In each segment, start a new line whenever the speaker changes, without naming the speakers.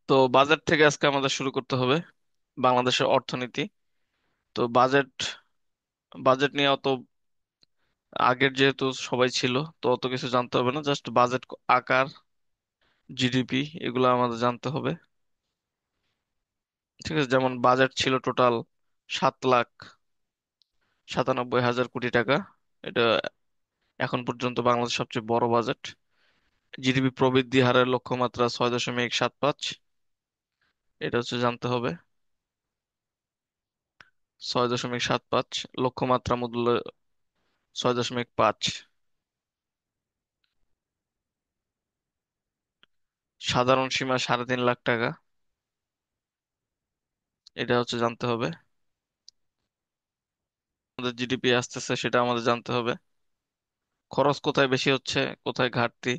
তো বাজেট থেকে আজকে আমাদের শুরু করতে হবে। বাংলাদেশের অর্থনীতি। তো বাজেট বাজেট নিয়ে অত আগের যেহেতু সবাই ছিল, তো অত কিছু জানতে হবে না, জাস্ট বাজেট আকার, জিডিপি, এগুলো আমাদের জানতে হবে। ঠিক আছে, যেমন বাজেট ছিল টোটাল 7,97,500 কোটি টাকা। এটা এখন পর্যন্ত বাংলাদেশ সবচেয়ে বড় বাজেট। জিডিপি প্রবৃদ্ধি হারের লক্ষ্যমাত্রা 6.75। এটা হচ্ছে জানতে হবে। 6.75 লক্ষ্যমাত্রা মূল্য 6.5। সাধারণ সীমা 3.5 লাখ টাকা। এটা হচ্ছে জানতে হবে। আমাদের জিডিপি আসতেছে সেটা আমাদের জানতে হবে। খরচ কোথায় বেশি হচ্ছে, কোথায় ঘাটতি।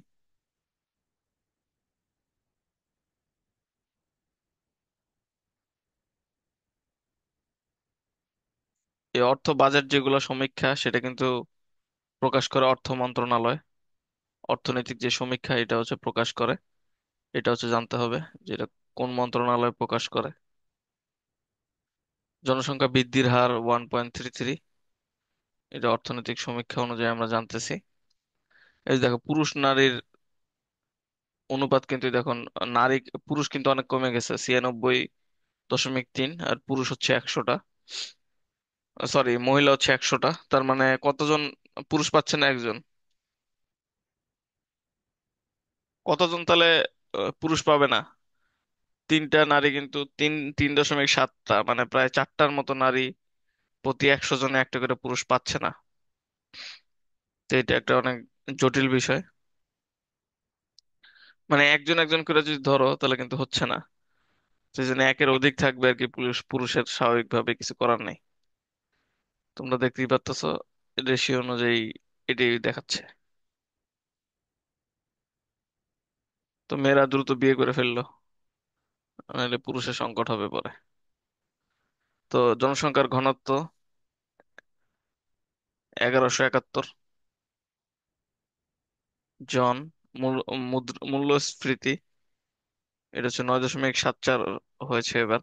এই অর্থ বাজেট যেগুলো সমীক্ষা, সেটা কিন্তু প্রকাশ করে অর্থ মন্ত্রণালয়। অর্থনৈতিক যে সমীক্ষা, এটা হচ্ছে প্রকাশ করে। এটা হচ্ছে জানতে হবে যে এটা কোন মন্ত্রণালয় প্রকাশ করে। জনসংখ্যা বৃদ্ধির হার 1.33। এটা অর্থনৈতিক সমীক্ষা অনুযায়ী আমরা জানতেছি। এই যে দেখো, পুরুষ নারীর অনুপাত কিন্তু দেখুন, নারী পুরুষ কিন্তু অনেক কমে গেছে, 96.3, আর পুরুষ হচ্ছে 100টা। সরি, মহিলা হচ্ছে 100টা। তার মানে কতজন পুরুষ পাচ্ছে না? একজন। কতজন তাহলে পুরুষ পাবে না? তিনটা নারী কিন্তু 3.7টা, মানে প্রায় 4টার মতো নারী প্রতি 100 জনে একটা করে পুরুষ পাচ্ছে না। তো এটা একটা অনেক জটিল বিষয়। মানে একজন একজন করে যদি ধরো, তাহলে কিন্তু হচ্ছে না। সেই জন্য একের অধিক থাকবে আর কি, পুরুষের স্বাভাবিকভাবে কিছু করার নেই। তোমরা দেখতেই পাচ্ছ, রেশিও অনুযায়ী এটাই দেখাচ্ছে। তো মেয়েরা দ্রুত বিয়ে করে ফেললো, নাহলে পুরুষের সংকট হবে পরে। তো জনসংখ্যার ঘনত্ব 1171 জন। মূল্যস্ফীতি, এটা হচ্ছে 9.74 হয়েছে এবার।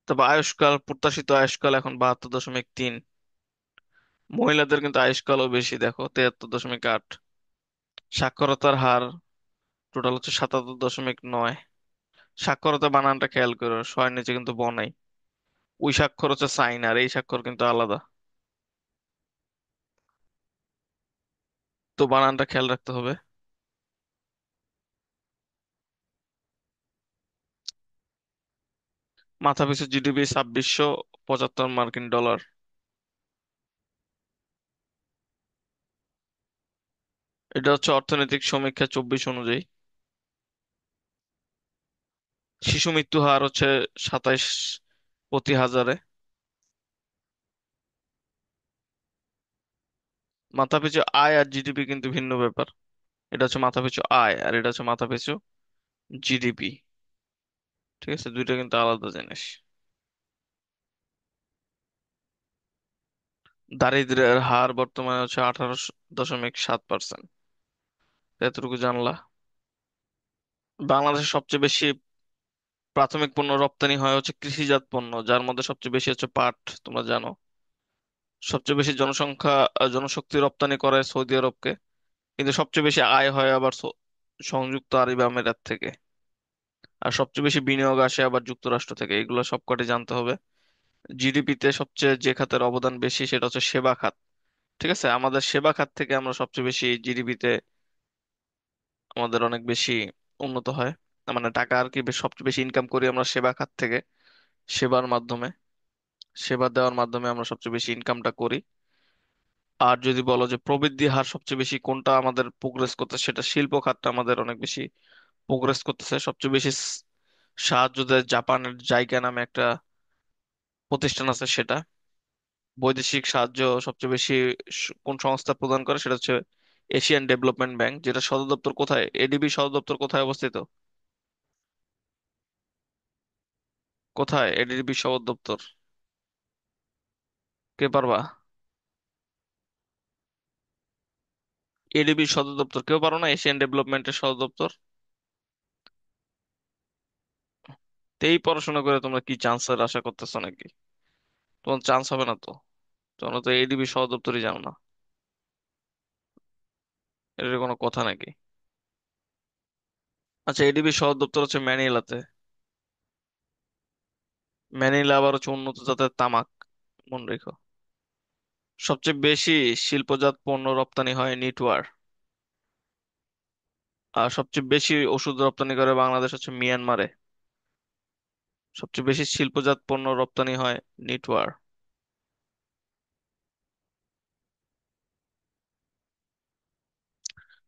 তবে আয়ুষ্কাল, প্রত্যাশিত আয়ুষ্কাল এখন 72.3। মহিলাদের কিন্তু আয়ুষ্কালও বেশি, দেখো 73.8। সাক্ষরতার হার টোটাল হচ্ছে 77.9। সাক্ষরতা বানানটা খেয়াল করো, শয়ের নিচে কিন্তু ব নাই। ওই স্বাক্ষর হচ্ছে সাইন, আর এই স্বাক্ষর কিন্তু আলাদা। তো বানানটা খেয়াল রাখতে হবে। মাথাপিছু জিডিপি 2675 মার্কিন ডলার। এটা হচ্ছে অর্থনৈতিক সমীক্ষা 24 অনুযায়ী। শিশু মৃত্যু হার হচ্ছে 27 প্রতি হাজারে। মাথাপিছু আয় আর জিডিপি কিন্তু ভিন্ন ব্যাপার। এটা হচ্ছে মাথাপিছু আয়, আর এটা হচ্ছে মাথাপিছু জিডিপি। ঠিক আছে, দুইটা কিন্তু আলাদা জিনিস। দারিদ্র্যের হার বর্তমানে হচ্ছে 18.7%। এতটুকু জানলা। বাংলাদেশের সবচেয়ে বেশি প্রাথমিক পণ্য রপ্তানি হয় হচ্ছে কৃষিজাত পণ্য, যার মধ্যে সবচেয়ে বেশি হচ্ছে পাট। তোমরা জানো সবচেয়ে বেশি জনশক্তি রপ্তানি করে সৌদি আরবকে। কিন্তু সবচেয়ে বেশি আয় হয় আবার সংযুক্ত আরব আমিরাত থেকে। আর সবচেয়ে বেশি বিনিয়োগ আসে আবার যুক্তরাষ্ট্র থেকে। এগুলো সবকটি জানতে হবে। জিডিপিতে সবচেয়ে যে খাতের অবদান বেশি, সেটা হচ্ছে সেবা খাত। ঠিক আছে, আমাদের সেবা খাত থেকে আমরা সবচেয়ে বেশি জিডিপিতে আমাদের অনেক বেশি উন্নত হয়। মানে টাকা আর কি, সবচেয়ে বেশি ইনকাম করি আমরা সেবা খাত থেকে। সেবার মাধ্যমে, সেবা দেওয়ার মাধ্যমে আমরা সবচেয়ে বেশি ইনকামটা করি। আর যদি বলো যে প্রবৃদ্ধি হার সবচেয়ে বেশি কোনটা আমাদের প্রোগ্রেস করতেছে, সেটা শিল্প খাতটা আমাদের অনেক বেশি প্রোগ্রেস করতেছে। সবচেয়ে বেশি সাহায্য দেয় জাপানের জাইকা নামে একটা প্রতিষ্ঠান আছে, সেটা। বৈদেশিক সাহায্য সবচেয়ে বেশি কোন সংস্থা প্রদান করে, সেটা হচ্ছে এশিয়ান ডেভেলপমেন্ট ব্যাংক। যেটা সদর দপ্তর কোথায়, এডিবি সদর দপ্তর কোথায় অবস্থিত? কোথায় এডিবি সদর দপ্তর? কে পারবা? এডিবির সদর দপ্তর কেউ পারো না? এশিয়ান ডেভেলপমেন্টের সদর দপ্তর। তো এই পড়াশোনা করে তোমরা কি চান্সের আশা করতেছো নাকি? তোমার চান্স হবে না তো। তোমরা তো এডিবি সদর দপ্তরই জানো না। এটার কোনো কথা নাকি? আচ্ছা, এডিবি সদর দপ্তর হচ্ছে ম্যানিলাতে। ম্যানিলা আবার হচ্ছে উন্নত জাতের তামাক, মনে রেখো। সবচেয়ে বেশি শিল্পজাত পণ্য রপ্তানি হয় নিটওয়ার। আর সবচেয়ে বেশি ওষুধ রপ্তানি করে বাংলাদেশ হচ্ছে মিয়ানমারে। সবচেয়ে বেশি শিল্পজাত পণ্য রপ্তানি হয় নিটওয়ার।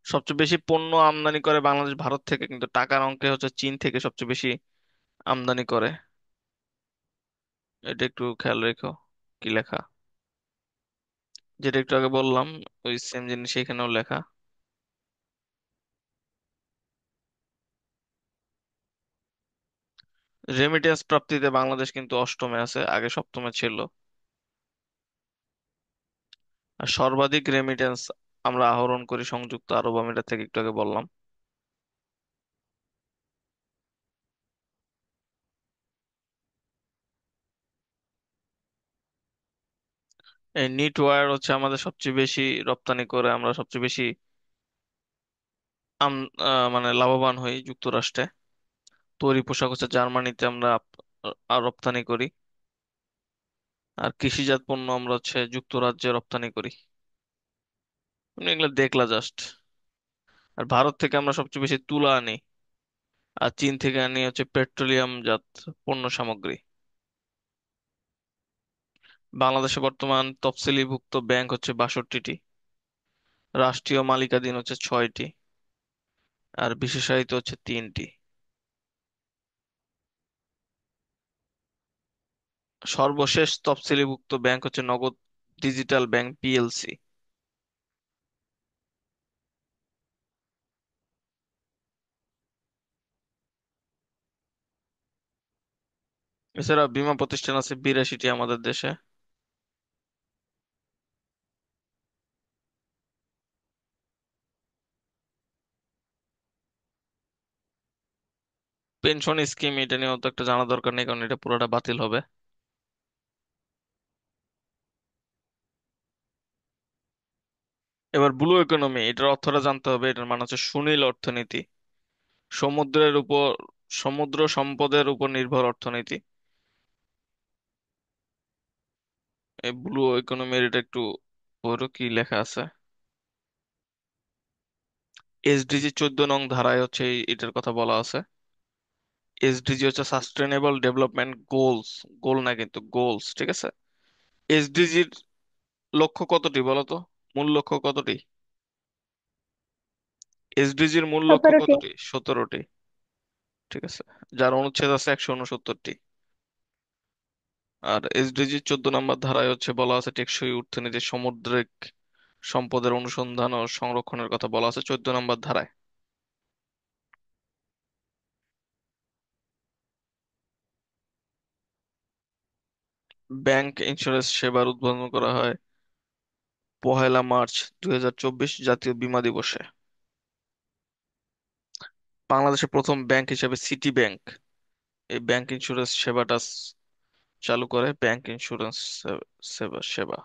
সবচেয়ে বেশি পণ্য আমদানি করে বাংলাদেশ ভারত থেকে, কিন্তু টাকার অঙ্কে হচ্ছে চীন থেকে সবচেয়ে বেশি আমদানি করে। এটা একটু খেয়াল রেখো। কি লেখা? যেটা একটু আগে বললাম, ওই সেম জিনিস এখানেও লেখা। রেমিটেন্স প্রাপ্তিতে বাংলাদেশ কিন্তু অষ্টমে আছে, আগে সপ্তমে ছিল। আর সর্বাধিক রেমিটেন্স আমরা আহরণ করি সংযুক্ত আরব আমিরাত থেকে, একটু আগে বললাম। এই নিট ওয়্যার হচ্ছে আমাদের সবচেয়ে বেশি রপ্তানি করে, আমরা সবচেয়ে বেশি আম মানে লাভবান হই যুক্তরাষ্ট্রে। তৈরি পোশাক হচ্ছে জার্মানিতে আমরা রপ্তানি করি। আর কৃষিজাত পণ্য আমরা হচ্ছে যুক্তরাজ্যে রপ্তানি করি। তুমি এগুলো দেখলা জাস্ট। আর ভারত থেকে আমরা সবচেয়ে বেশি তুলা আনি। আর চীন থেকে আনি হচ্ছে পেট্রোলিয়াম জাত পণ্য সামগ্রী। বাংলাদেশে বর্তমান তফসিলিভুক্ত ব্যাংক হচ্ছে 62টি। রাষ্ট্রীয় মালিকানাধীন হচ্ছে 6টি। আর বিশেষায়িত হচ্ছে 3টি। সর্বশেষ তফসিলিভুক্ত ব্যাংক হচ্ছে নগদ ডিজিটাল ব্যাংক পিএলসি। এছাড়া বীমা প্রতিষ্ঠান আছে 82টি আমাদের দেশে। পেনশন স্কিম, এটা নিয়েও তো একটা জানা দরকার নেই, কারণ এটা পুরোটা বাতিল হবে। এবার ব্লু ইকোনমি, এটার অর্থটা জানতে হবে। এটার মানে হচ্ছে সুনীল অর্থনীতি। সমুদ্রের উপর, সমুদ্র সম্পদের উপর নির্ভর অর্থনীতি। এই ব্লু ইকোনমির এটা একটু ওরও কি লেখা আছে। এসডিজি 14 নং ধারায় হচ্ছে এটার কথা বলা আছে। এসডিজি হচ্ছে সাস্টেনেবল ডেভেলপমেন্ট গোলস। গোল না কিন্তু, গোলস, ঠিক আছে। এসডিজির লক্ষ্য কতটি বলো তো? মূল লক্ষ্য কতটি? এসডিজির মূল লক্ষ্য
17টি।
কতটি? 17টি। ঠিক আছে। যার অনুচ্ছেদ আছে 169টি। আর এসডিজি 14 নম্বর ধারায় হচ্ছে বলা আছে টেকসই অর্থনীতি, সামুদ্রিক সম্পদের অনুসন্ধান ও সংরক্ষণের কথা বলা আছে 14 নম্বর ধারায়। ব্যাংক ইন্স্যুরেন্স সেবার উদ্বোধন করা হয় 1লা মার্চ 2024 জাতীয় বীমা দিবসে। বাংলাদেশের প্রথম ব্যাংক হিসেবে সিটি ব্যাংক এই ব্যাংক ইন্স্যুরেন্স সেবাটা চালু করে। ব্যাংক ইন্স্যুরেন্স সেবা সেবা,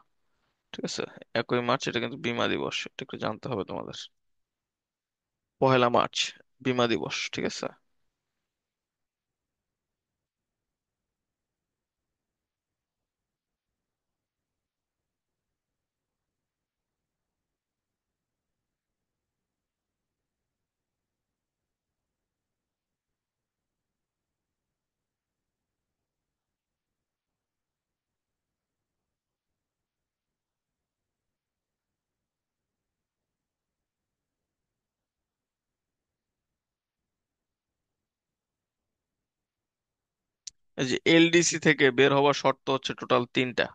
ঠিক আছে। 1ই মার্চ, এটা কিন্তু বীমা দিবস, এটা একটু জানতে হবে তোমাদের। 1লা মার্চ বীমা দিবস, ঠিক আছে। এই যে এলডিসি থেকে বের হওয়ার শর্ত হচ্ছে টোটাল 3টা।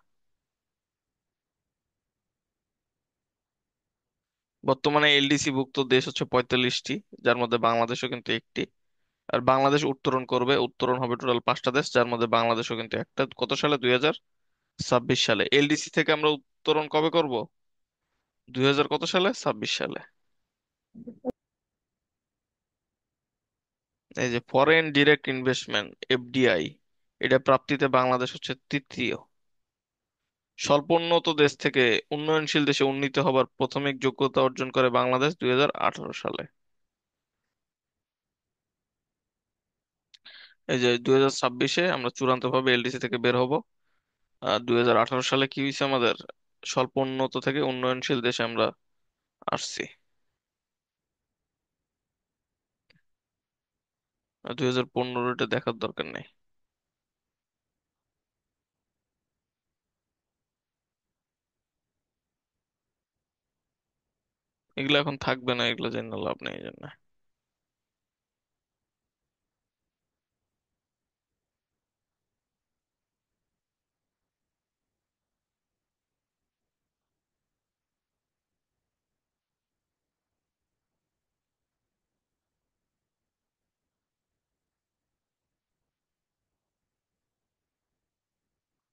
বর্তমানে এলডিসি ভুক্ত দেশ হচ্ছে 45টি, যার মধ্যে বাংলাদেশও কিন্তু একটি। আর বাংলাদেশ উত্তরণ করবে, উত্তরণ হবে টোটাল 5টা দেশ, যার মধ্যে বাংলাদেশও কিন্তু একটা। কত সালে? 2026 সালে। এলডিসি থেকে আমরা উত্তরণ কবে করব? 2000 কত সালে? 26 সালে। এই যে ফরেন ডিরেক্ট ইনভেস্টমেন্ট, এফডিআই, এটা প্রাপ্তিতে বাংলাদেশ হচ্ছে তৃতীয়। স্বল্পোন্নত দেশ থেকে উন্নয়নশীল দেশে উন্নীত হবার প্রাথমিক যোগ্যতা অর্জন করে বাংলাদেশ 2018 সালে। এই যে 2026-এ আমরা চূড়ান্ত ভাবে এলডিসি থেকে বের হব। আর 2018 সালে কি হয়েছে আমাদের, স্বল্পোন্নত থেকে উন্নয়নশীল দেশে আমরা আসছি। আর 2015-টা দেখার দরকার নেই। এগুলো এখন থাকবে না, এগুলো জেনে লাভ নেই এই জন্য।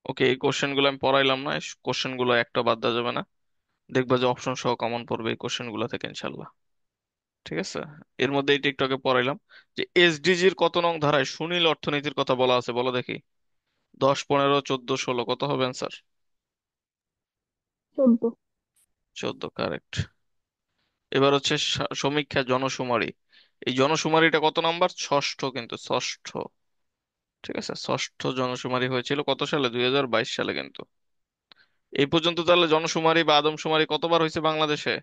ওকে, এই কোশ্চেন গুলো আমি পড়াইলাম না, এই কোশ্চেন গুলো একটা বাদ দেওয়া যাবে না। দেখবা যে অপশন সহ কমন পড়বে এই কোশ্চেন গুলো থেকে ইনশাল্লাহ। ঠিক আছে। এর মধ্যে এই টিকটকে পড়াইলাম যে এসডিজির কত নং ধারায় সুনীল অর্থনীতির কথা বলা আছে, বলো দেখি। 10, 15, 14, 16, কত হবে অ্যান্সার?
14।
14, কারেক্ট। এবার হচ্ছে সমীক্ষা জনশুমারি। এই জনশুমারিটা কত নাম্বার? ষষ্ঠ, কিন্তু ষষ্ঠ। ঠিক আছে, ষষ্ঠ জনশুমারি হয়েছিল কত সালে? 2022 সালে কিন্তু। এই পর্যন্ত তাহলে জনশুমারি বা আদমশুমারি কতবার হয়েছে বাংলাদেশে?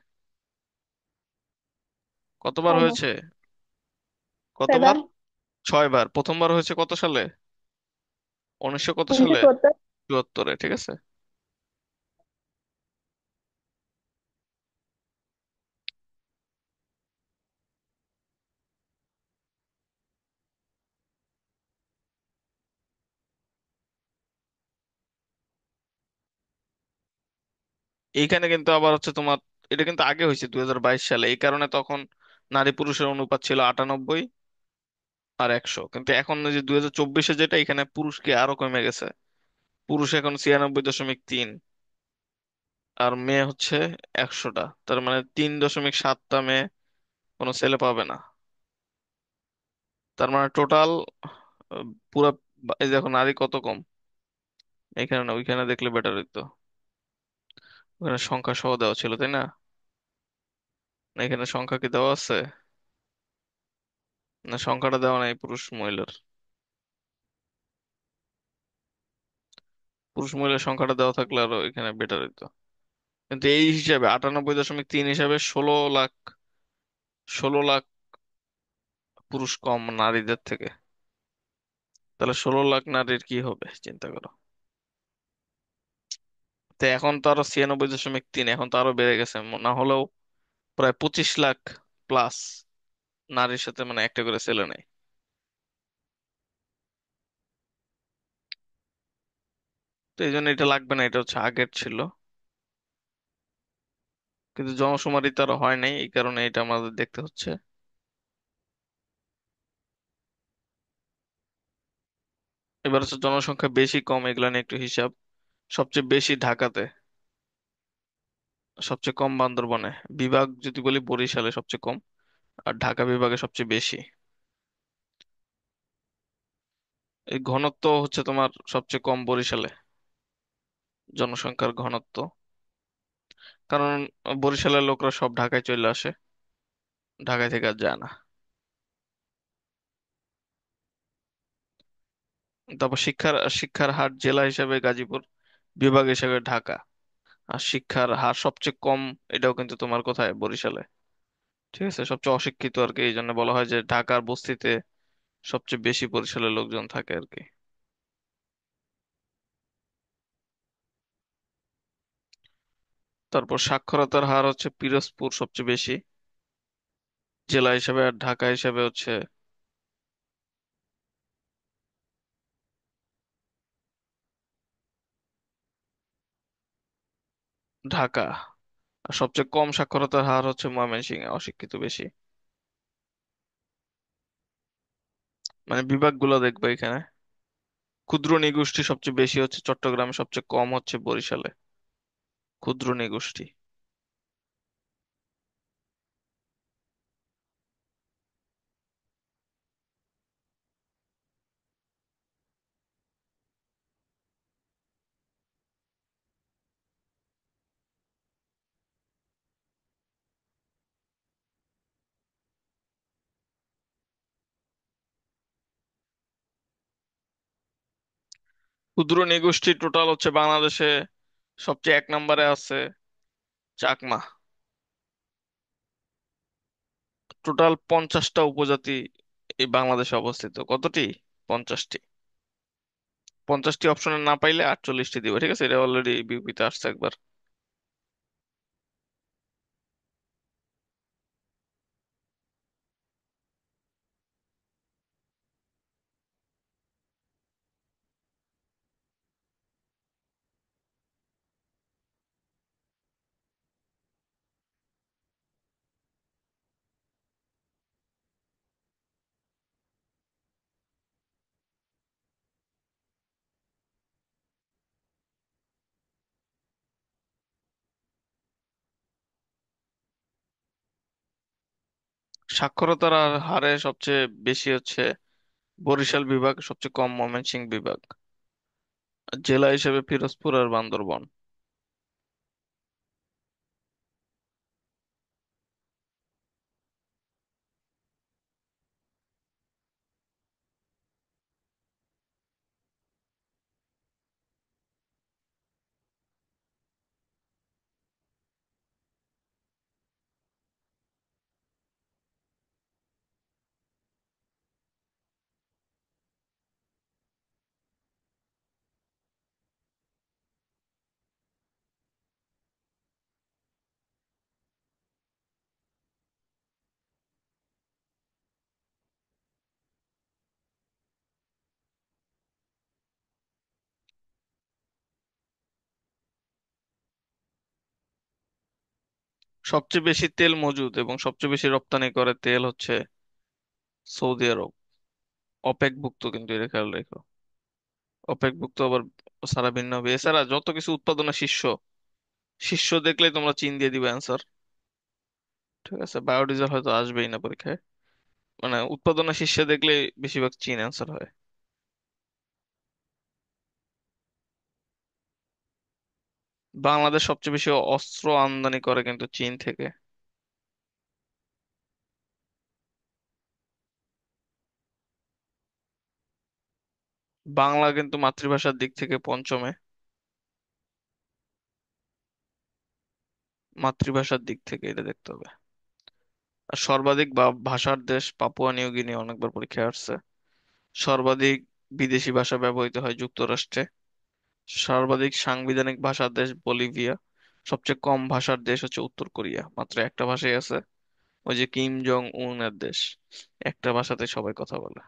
কতবার
6 বার।
হয়েছে? কতবার?
সেবার।
6 বার। প্রথমবার হয়েছে কত সালে? 1900 কত সালে?
1974।
74-এ, ঠিক আছে। এইখানে কিন্তু আবার হচ্ছে তোমার, এটা কিন্তু আগে হয়েছে 2022 সালে, এই কারণে তখন নারী পুরুষের অনুপাত ছিল 98 আর 100। কিন্তু এখন এই যে 2024-এ যেটা, এখানে পুরুষকে আরো কমে গেছে। পুরুষ এখন 96.3, আর মেয়ে হচ্ছে 100টা। তার মানে 3.7টা মেয়ে কোনো ছেলে পাবে না। তার মানে টোটাল পুরা এই দেখো নারী কত কম। এখানে না, ওইখানে দেখলে বেটার হইতো। ওখানে সংখ্যা সহ দেওয়া ছিল, তাই না? না, এখানে সংখ্যা কি দেওয়া আছে? না, সংখ্যাটা দেওয়া নাই পুরুষ মহিলার। পুরুষ মহিলার সংখ্যাটা দেওয়া থাকলে আরো এখানে বেটার হইতো। কিন্তু এই হিসাবে 98.3 হিসাবে 16 লাখ, 16 লাখ পুরুষ কম নারীদের থেকে। তাহলে 16 লাখ নারীর কি হবে চিন্তা করো। তো এখন তো আরো 96.3, এখন তো আরো বেড়ে গেছে। না হলেও প্রায় 25 লাখ প্লাস নারীর সাথে মানে একটা করে ছেলে নেই। তো এই জন্য এটা লাগবে না, এটা হচ্ছে আগের ছিল। কিন্তু জনশুমারি তো আরো হয় নাই, এই কারণে এটা আমাদের দেখতে হচ্ছে। এবার হচ্ছে জনসংখ্যা বেশি কম, এগুলা নিয়ে একটু হিসাব। সবচেয়ে বেশি ঢাকাতে, সবচেয়ে কম বান্দরবনে। বিভাগ যদি বলি বরিশালে সবচেয়ে কম, আর ঢাকা বিভাগে সবচেয়ে বেশি। এই ঘনত্ব হচ্ছে তোমার সবচেয়ে কম বরিশালে, জনসংখ্যার ঘনত্ব। কারণ বরিশালের লোকরা সব ঢাকায় চলে আসে, ঢাকায় থেকে আর যায় না। তারপর শিক্ষার শিক্ষার হার জেলা হিসাবে গাজীপুর, বিভাগ হিসাবে ঢাকা। আর শিক্ষার হার সবচেয়ে কম, এটাও কিন্তু তোমার কোথায়? বরিশালে। ঠিক আছে, সবচেয়ে অশিক্ষিত আর কি, এই জন্য বলা হয় যে ঢাকার বস্তিতে সবচেয়ে বেশি বরিশালের লোকজন থাকে আর কি। তারপর সাক্ষরতার হার হচ্ছে পিরোজপুর সবচেয়ে বেশি জেলা হিসাবে, আর ঢাকা হিসাবে হচ্ছে ঢাকা। আর সবচেয়ে কম সাক্ষরতার হার হচ্ছে ময়মনসিংহে, অশিক্ষিত বেশি। মানে বিভাগগুলো দেখবে এখানে। ক্ষুদ্র নৃগোষ্ঠী সবচেয়ে বেশি হচ্ছে চট্টগ্রামে, সবচেয়ে কম হচ্ছে বরিশালে, ক্ষুদ্র নৃগোষ্ঠী। ক্ষুদ্র নৃগোষ্ঠী টোটাল হচ্ছে বাংলাদেশে সবচেয়ে এক নম্বরে আছে চাকমা। টোটাল 50টা উপজাতি এই বাংলাদেশে অবস্থিত। কতটি? 50টি। 50টি অপশনে না পাইলে 48টি দিব, ঠিক আছে? এটা অলরেডি বিউপিতে আসছে একবার। সাক্ষরতার হারে সবচেয়ে বেশি হচ্ছে বরিশাল বিভাগ, সবচেয়ে কম ময়মনসিংহ বিভাগ। আর জেলা হিসেবে পিরোজপুর আর বান্দরবান। সবচেয়ে বেশি তেল মজুদ এবং সবচেয়ে বেশি রপ্তানি করে তেল হচ্ছে সৌদি আরব। অপেকভুক্ত, কিন্তু এটা খেয়াল রেখো। অপেকভুক্ত আবার সারা ভিন্ন হবে। এছাড়া যত কিছু উৎপাদনের শীর্ষ, শীর্ষ দেখলেই তোমরা চীন দিয়ে দিবে অ্যান্সার। ঠিক আছে, বায়োডিজেল হয়তো আসবেই না পরীক্ষায়। মানে উৎপাদনের শীর্ষে দেখলে বেশিরভাগ চীন অ্যান্সার হয়। বাংলাদেশ সবচেয়ে বেশি অস্ত্র আমদানি করে কিন্তু চীন থেকে। বাংলা কিন্তু মাতৃভাষার দিক থেকে পঞ্চমে। মাতৃভাষার দিক থেকে এটা দেখতে হবে। আর সর্বাধিক ভাষার দেশ পাপুয়া নিউ গিনি, অনেকবার পরীক্ষায় আসছে। সর্বাধিক বিদেশি ভাষা ব্যবহৃত হয় যুক্তরাষ্ট্রে। সর্বাধিক সাংবিধানিক ভাষার দেশ বলিভিয়া। সবচেয়ে কম ভাষার দেশ হচ্ছে উত্তর কোরিয়া, মাত্র একটা ভাষাই আছে, ওই যে কিম জং উনের দেশ। একটা ভাষাতে সবাই কথা বলে।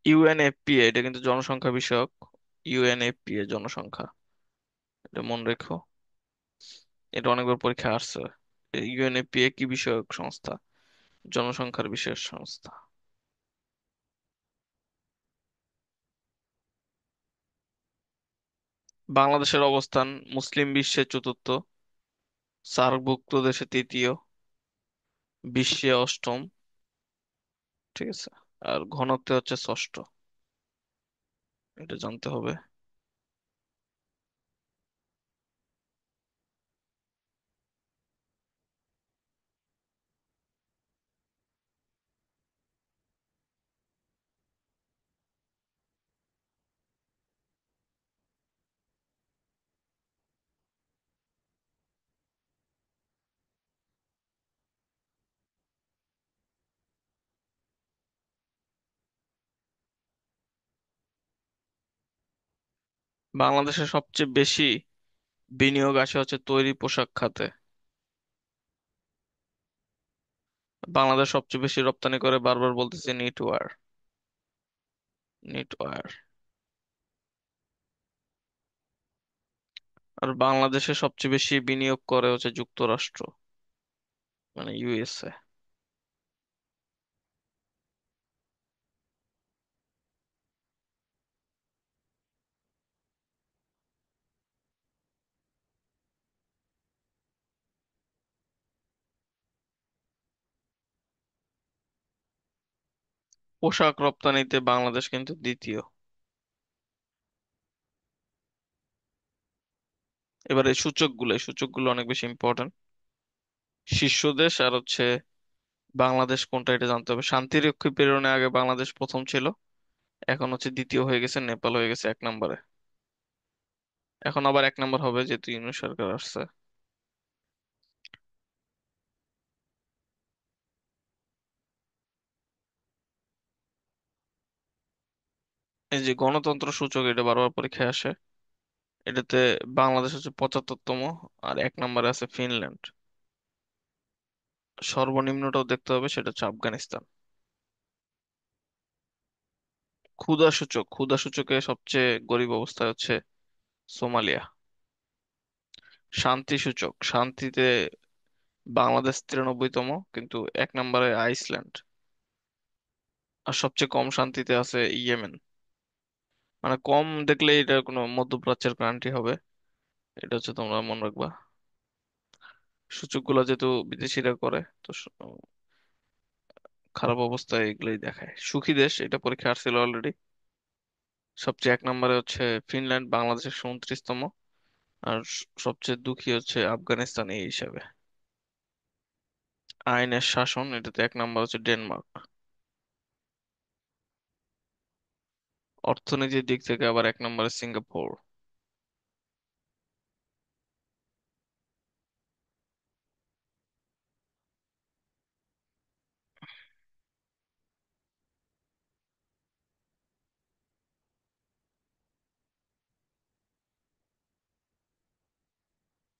ইউএনএফপিএ, এটা কিন্তু জনসংখ্যা বিষয়ক। ইউএনএফপিএ জনসংখ্যা, এটা মনে রেখো। এটা অনেকবার পরীক্ষা আসছে। ইউএনএফপিএ কি বিষয়ক সংস্থা? জনসংখ্যার বিষয়ক সংস্থা। বাংলাদেশের অবস্থান মুসলিম বিশ্বে চতুর্থ, সার্কভুক্ত দেশে তৃতীয়, বিশ্বে অষ্টম। ঠিক আছে। আর ঘনত্বে হচ্ছে ষষ্ঠ। এটা জানতে হবে। বাংলাদেশের সবচেয়ে বেশি বিনিয়োগ আসে হচ্ছে তৈরি পোশাক খাতে। বাংলাদেশ সবচেয়ে বেশি রপ্তানি করে, বারবার বলতেছি, নিটওয়ার। নিটওয়ার। আর বাংলাদেশে সবচেয়ে বেশি বিনিয়োগ করে হচ্ছে যুক্তরাষ্ট্র, মানে ইউএসএ। পোশাক রপ্তানিতে বাংলাদেশ কিন্তু দ্বিতীয়। এবার এই সূচকগুলো অনেক বেশি ইম্পর্টেন্ট। শীর্ষ দেশ আর হচ্ছে বাংলাদেশ কোনটা এটা জানতে হবে। শান্তিরক্ষী প্রেরণে আগে বাংলাদেশ প্রথম ছিল, এখন হচ্ছে দ্বিতীয় হয়ে গেছে, নেপাল হয়ে গেছে 1 নম্বরে। এখন আবার 1 নম্বর হবে যেহেতু ইউনূস সরকার আসছে। এই যে গণতন্ত্র সূচক, এটা বারবার পরীক্ষায় আসে। এটাতে বাংলাদেশ হচ্ছে 75তম, আর 1 নম্বরে আছে ফিনল্যান্ড। সর্বনিম্নটাও দেখতে হবে, সেটা হচ্ছে আফগানিস্তান। ক্ষুধা সূচকে সবচেয়ে গরিব অবস্থায় হচ্ছে সোমালিয়া। শান্তি সূচক, শান্তিতে বাংলাদেশ 93তম, কিন্তু 1 নম্বরে আইসল্যান্ড। আর সবচেয়ে কম শান্তিতে আছে ইয়েমেন। মানে কম দেখলে এটা কোনো মধ্যপ্রাচ্যের কান্ট্রি হবে, এটা হচ্ছে তোমরা মনে রাখবা। সূচকগুলো যেহেতু বিদেশিরা করে, তো খারাপ অবস্থায় এগুলোই দেখায়। সুখী দেশ, এটা পরীক্ষা আসছিল অলরেডি। সবচেয়ে 1 নম্বরে হচ্ছে ফিনল্যান্ড, বাংলাদেশের 37তম। আর সবচেয়ে দুঃখী হচ্ছে আফগানিস্তান এই হিসাবে। আইনের শাসন, এটাতে 1 নম্বর হচ্ছে ডেনমার্ক। অর্থনীতির দিক থেকে আবার 1 নম্বরে সিঙ্গাপুর।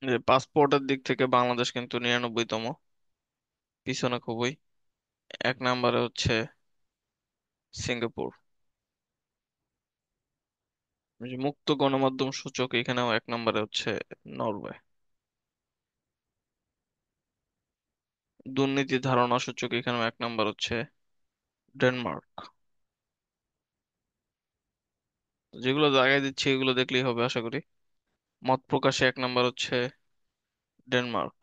যে পাসপোর্টের দিক থেকে বাংলাদেশ কিন্তু 99তম, পিছনে খুবই। 1 নম্বরে হচ্ছে সিঙ্গাপুর। এই যে মুক্ত গণমাধ্যম সূচক, এখানেও 1 নম্বরে হচ্ছে নরওয়ে। দুর্নীতি ধারণা সূচক, এখানেও 1 নম্বর হচ্ছে ডেনমার্ক। যেগুলো জায়গায় দিচ্ছি এগুলো দেখলেই হবে আশা করি। মত প্রকাশে 1 নম্বর হচ্ছে ডেনমার্ক।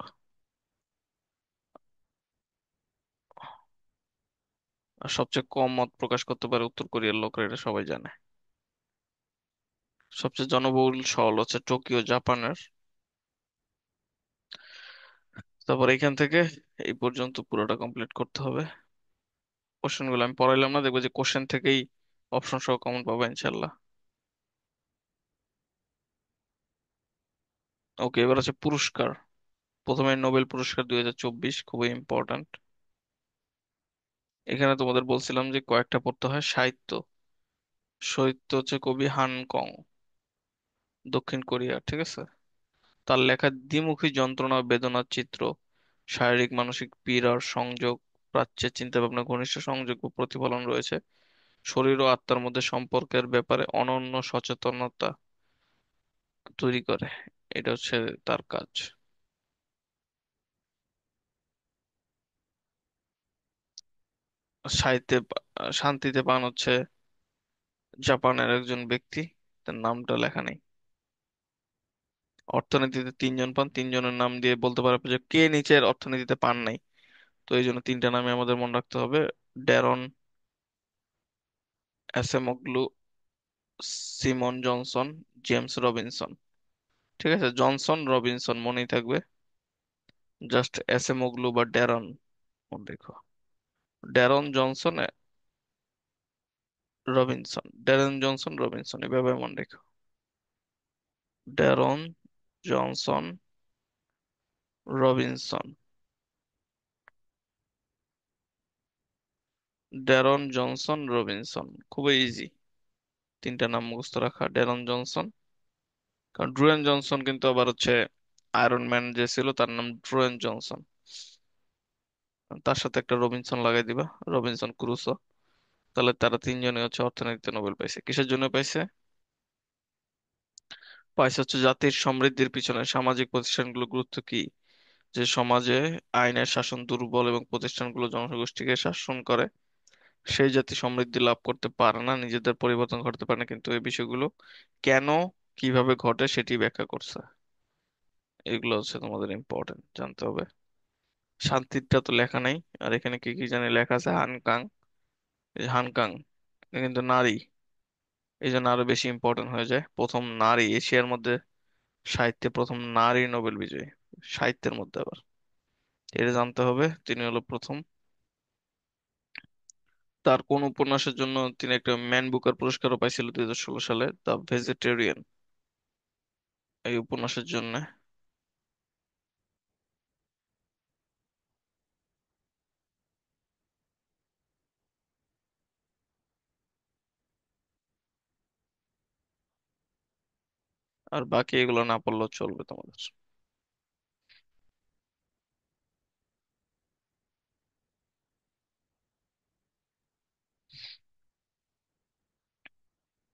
আর সবচেয়ে কম মত প্রকাশ করতে পারে উত্তর কোরিয়ার লোকরা, এটা সবাই জানে। সবচেয়ে জনবহুল শহর হচ্ছে টোকিও, জাপানের। তারপর এখান থেকে এই পর্যন্ত পুরোটা কমপ্লিট করতে হবে। কোশ্চেন গুলো আমি পড়াইলাম না, দেখবো যে কোশ্চেন থেকেই অপশন সহ কমন পাবে ইনশাল্লাহ। ওকে, এবার আছে পুরস্কার। প্রথমে নোবেল পুরস্কার 2024, খুবই ইম্পর্ট্যান্ট। এখানে তোমাদের বলছিলাম যে কয়েকটা পড়তে হয়। সাহিত্য, সাহিত্য হচ্ছে কবি হান কং, দক্ষিণ কোরিয়া, ঠিক আছে। তার লেখা দ্বিমুখী যন্ত্রণা, বেদনার চিত্র, শারীরিক মানসিক পীড়ার সংযোগ, প্রাচ্যের চিন্তাভাবনা, ঘনিষ্ঠ সংযোগ ও প্রতিফলন রয়েছে। শরীর ও আত্মার মধ্যে সম্পর্কের ব্যাপারে অনন্য সচেতনতা তৈরি করে। এটা হচ্ছে তার কাজ। সাহিত্যে শান্তিতে পান হচ্ছে জাপানের একজন ব্যক্তি, তার নামটা লেখা নেই। অর্থনীতিতে 3 জন পান, 3 জনের নাম দিয়ে বলতে পারবে যে কে নিচের অর্থনীতিতে পান নাই। তো এই জন্য 3টা নামে আমাদের মনে রাখতে হবে। ড্যারন Acemoglu, Simon Johnson, James Robinson. ঠিক আছে, জনসন রবিনসন মনেই থাকবে। জাস্ট অ্যাসেমোগ্লু বা ড্যারন মনে রেখো। Daron Johnson Robinson, Daron Johnson Robinson, এভাবে মনে রেখো। Daron Johnson Robinson. Daron Johnson Robinson, খুবই ইজি। 3টা নাম মুখস্থ রাখা, ড্যারন জনসন। কারণ ড্রুয়েন জনসন কিন্তু আবার হচ্ছে আয়রন ম্যান যে ছিল, তার নাম ড্রুয়েন জনসন। তার সাথে একটা রবিনসন লাগাই দিবা, রবিনসন ক্রুসো। তাহলে তারা 3জনই হচ্ছে অর্থনীতিতে নোবেল পাইছে। কিসের জন্য পাইছে? পাইছে হচ্ছে জাতির সমৃদ্ধির পিছনে সামাজিক প্রতিষ্ঠানগুলোর গুরুত্ব কি। যে সমাজে আইনের শাসন দুর্বল এবং প্রতিষ্ঠানগুলো জনগোষ্ঠীকে শাসন করে, সেই জাতি সমৃদ্ধি লাভ করতে পারে না, নিজেদের পরিবর্তন ঘটতে পারে না। কিন্তু এই বিষয়গুলো কেন, কিভাবে ঘটে সেটি ব্যাখ্যা করছে। এগুলো হচ্ছে তোমাদের ইম্পর্টেন্ট জানতে হবে। শান্তিটা তো লেখা নাই। আর এখানে কি কি জানি লেখা আছে, হানকাং। এই যে হানকাং, এটা কিন্তু নারী, এই জন্য আরো বেশি ইম্পর্টেন্ট হয়ে যায়। প্রথম নারী এশিয়ার মধ্যে, সাহিত্যে প্রথম নারী নোবেল বিজয়ী, সাহিত্যের মধ্যে আবার। এটা জানতে হবে, তিনি হলো প্রথম। তার কোন উপন্যাসের জন্য তিনি একটা ম্যান বুকার পুরস্কারও পাইছিল 2016 সালে, দ্য ভেজিটেরিয়ান, এই উপন্যাসের জন্য। আর বাকি এগুলো না পড়লেও চলবে তোমাদের।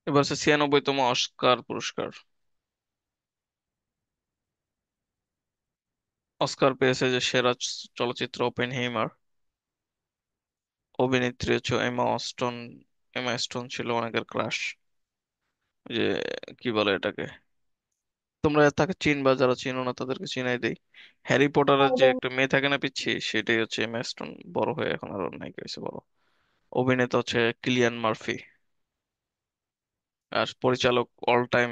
এবার হচ্ছে 96তম অস্কার পুরস্কার। অস্কার পেয়েছে যে সেরা চলচ্চিত্র ওপেনহেইমার। অভিনেত্রী হচ্ছে এমা স্টোন ছিল অনেকের ক্রাশ। যে কি বলে এটাকে, তোমরা তাকে চিনবা, যারা চিনো না তাদেরকে চিনাই দেই। হ্যারি পটারের যে একটা মেয়ে থাকে না পিচ্ছি, সেটাই হচ্ছে এমা স্টোন, বড় হয়ে এখন আরো নায়িকা হয়েছে বড়। অভিনেতা হচ্ছে কিলিয়ান মার্ফি। আর পরিচালক অল টাইম,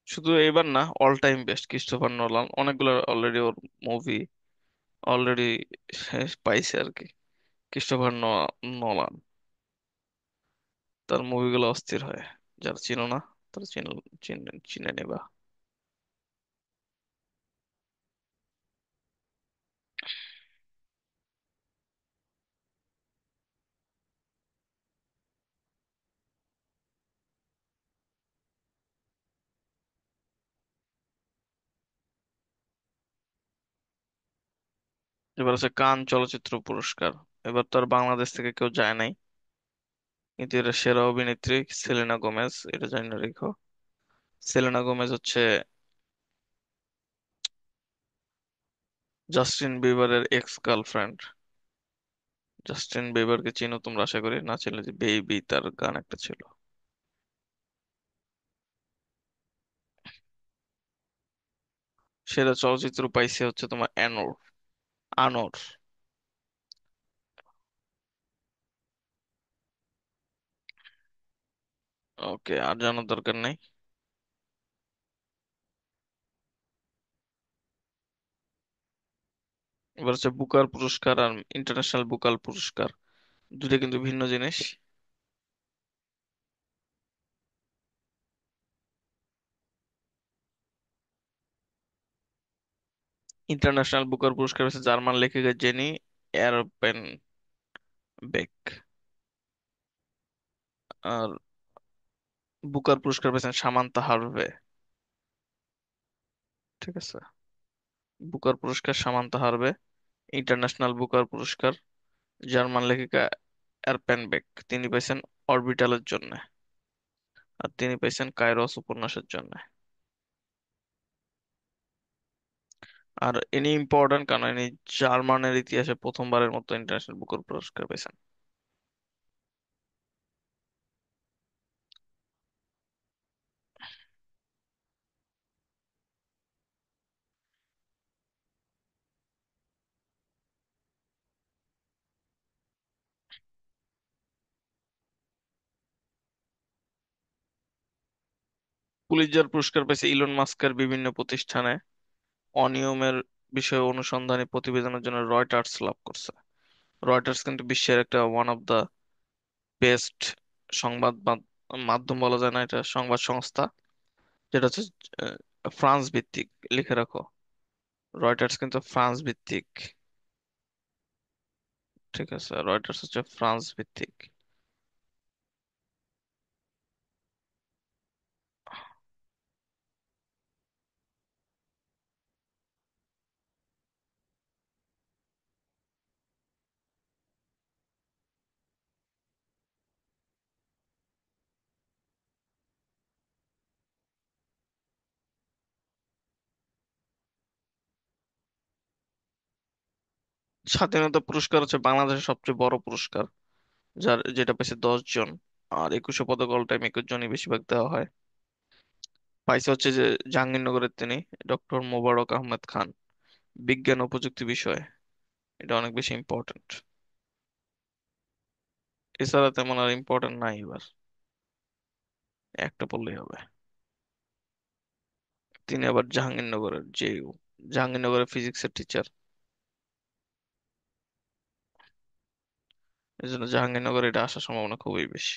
শুধু এবার না, all time best Christopher Nolan. অনেকগুলো অলরেডি ওর মুভি অলরেডি পাইছে আর কি। ক্রিস্টোফার নোলান, তার মুভিগুলো অস্থির হয়। যারা চিনো না তারা চিনে চিনে নেবা। এবার আছে কান চলচ্চিত্র পুরস্কার। এবার তো আর বাংলাদেশ থেকে কেউ যায় নাই, কিন্তু এটা সেরা অভিনেত্রী সেলেনা গোমেজ, এটা জানি না রেখো। সেলেনা গোমেজ হচ্ছে জাস্টিন বিবারের এক্স গার্লফ্রেন্ড। জাস্টিন বিবারকে চিনো তোমরা, আশা করি না চিনলে যে বেবি তার গান একটা ছিল। সেরা চলচ্চিত্র পাইছে হচ্ছে তোমার আনোর। ওকে, আর জানার দরকার নেই। এবার হচ্ছে বুকার পুরস্কার আর ইন্টারন্যাশনাল বুকার পুরস্কার, দুটো কিন্তু ভিন্ন জিনিস। ইন্টারন্যাশনাল বুকার পুরস্কার হচ্ছে জার্মান লেখিকা জেনি এয়ারপেনবেক। আর বুকার পুরস্কার পেয়েছেন সামান্থা হারভে। ঠিক আছে, বুকার পুরস্কার সামান্থা হারভে। ইন্টারন্যাশনাল বুকার পুরস্কার জার্মান লেখিকা এরপেনবেক, তিনি পেয়েছেন অরবিটালের জন্য। আর তিনি পেয়েছেন কাইরস উপন্যাসের জন্য। আর ইনি ইম্পর্টেন্ট কারণ ইনি জার্মানের ইতিহাসে প্রথমবারের মতো ইন্টারন্যাশনাল বুকার পুরস্কার পেয়েছেন। পুলিৎজার পুরস্কার পেয়েছে ইলন মাস্কের বিভিন্ন প্রতিষ্ঠানে অনিয়মের বিষয়ে অনুসন্ধানী প্রতিবেদনের জন্য রয়টার্স লাভ করছে। রয়টার্স কিন্তু বিশ্বের একটা ওয়ান অফ দা বেস্ট সংবাদ মাধ্যম বলা যায় না, এটা সংবাদ সংস্থা, যেটা হচ্ছে ফ্রান্স ভিত্তিক। লিখে রাখো, রয়টার্স কিন্তু ফ্রান্স ভিত্তিক। ঠিক আছে, রয়টার্স হচ্ছে ফ্রান্স ভিত্তিক। স্বাধীনতা পুরস্কার হচ্ছে বাংলাদেশের সবচেয়ে বড় পুরস্কার, যেটা পেয়েছে 10 জন। আর 21 পদক অল টাইম 21 জনই বেশিরভাগ দেওয়া হয়। পাইছে হচ্ছে যে জাহাঙ্গীরনগরের তিনি ডক্টর মোবারক আহমেদ খান, বিজ্ঞান ও প্রযুক্তি বিষয়ে। এটা অনেক বেশি ইম্পর্ট্যান্ট। এছাড়া তেমন আর ইম্পর্ট্যান্ট নাই এবার, একটা পড়লেই হবে। তিনি আবার জাহাঙ্গীরনগরের ফিজিক্সের টিচার। এই জন্য জাহাঙ্গীরনগর এটা আসার সম্ভাবনা খুবই বেশি।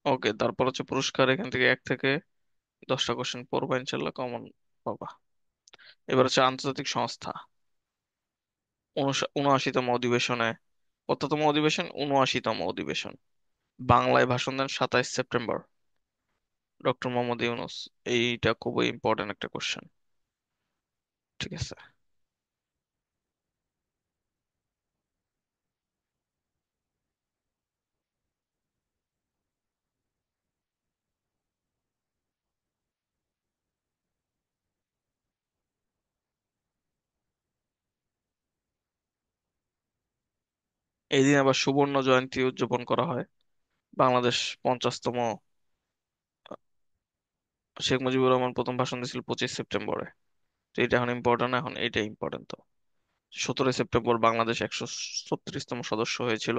ওকে, তারপর হচ্ছে পুরস্কার, এখান থেকে 1 থেকে 10টা কোশ্চেন পড়বা, ইনশাল্লাহ কমন পাবা। এবার হচ্ছে আন্তর্জাতিক সংস্থা। 79তম অধিবেশনে, কততম অধিবেশন? 79তম অধিবেশন। বাংলায় ভাষণ দেন 27 সেপ্টেম্বর ডক্টর মোহাম্মদ ইউনূস। এইটা খুবই ইম্পর্টেন্ট একটা কোশ্চেন। ঠিক আছে। এই দিন আবার সুবর্ণ জয়ন্তী উদযাপন করা হয়। বাংলাদেশ 50তম, শেখ মুজিবুর রহমান প্রথম ভাষণ দিয়েছিল 25 সেপ্টেম্বরে। তো এটা এখন ইম্পর্টেন্ট, এখন এটা ইম্পর্টেন্ট তো। 17 সেপ্টেম্বর বাংলাদেশ 136তম সদস্য হয়েছিল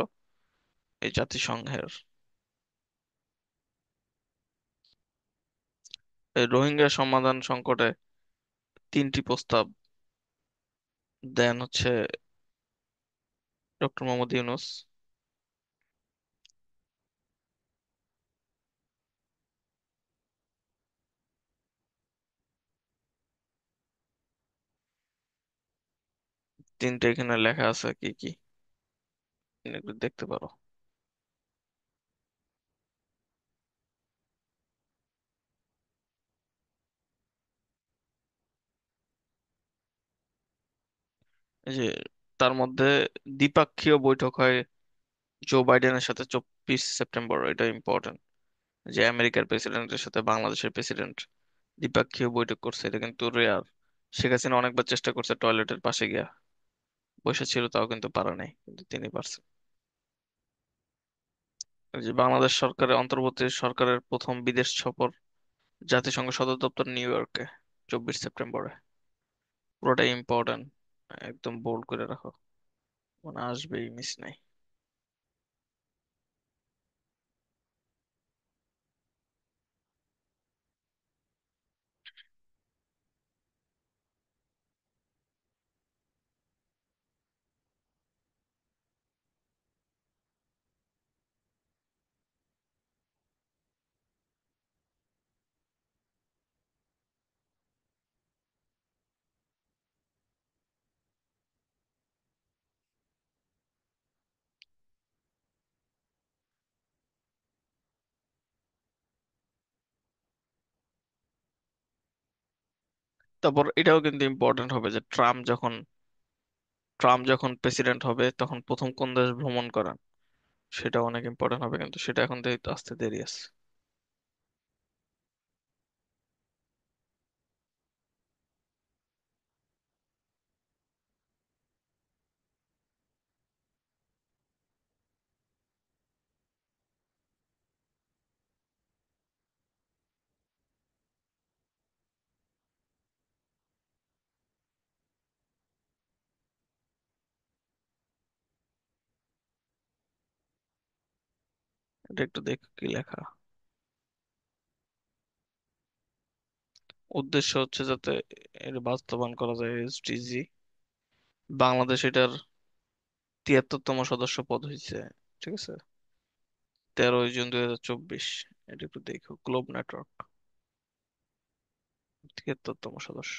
এই জাতিসংঘের। এই রোহিঙ্গা সমাধান সংকটে 3টি প্রস্তাব দেন হচ্ছে ডক্টর মোহাম্মদ ইউনূস। 3টে এখানে লেখা আছে কি কি, একটু দেখতে পারো। এই যে তার মধ্যে দ্বিপাক্ষীয় বৈঠক হয় জো বাইডেনের সাথে 24 সেপ্টেম্বর, এটা ইম্পর্টেন্ট। যে আমেরিকার প্রেসিডেন্টের সাথে বাংলাদেশের প্রেসিডেন্ট দ্বিপাক্ষীয় বৈঠক করছে, এটা কিন্তু রেয়ার। শেখ হাসিনা অনেকবার চেষ্টা করছে টয়লেটের পাশে গিয়া বসেছিল, তাও কিন্তু পারে নাই, কিন্তু তিনি পারছেন। এই যে বাংলাদেশ সরকারের অন্তর্বর্তী সরকারের প্রথম বিদেশ সফর, জাতিসংঘ সদর দপ্তর নিউ ইয়র্কে 24 সেপ্টেম্বরে। পুরোটাই ইম্পর্টেন্ট, একদম বোল্ড করে রাখো, মানে আসবেই, মিস নাই। তারপর এটাও কিন্তু ইম্পর্টেন্ট হবে যে ট্রাম্প যখন প্রেসিডেন্ট হবে তখন প্রথম কোন দেশ ভ্রমণ করেন, সেটা অনেক ইম্পর্টেন্ট হবে, কিন্তু সেটা এখন আসতে দেরি আছে। এটা একটু দেখো কি লেখা। উদ্দেশ্য হচ্ছে যাতে এর বাস্তবায়ন করা যায় এসডিজি। বাংলাদেশ এটার 73তম সদস্য পদ হয়েছে। ঠিক আছে, 13ই জুন 2024। এটা একটু দেখো, গ্লোব নেটওয়ার্ক 73তম সদস্য।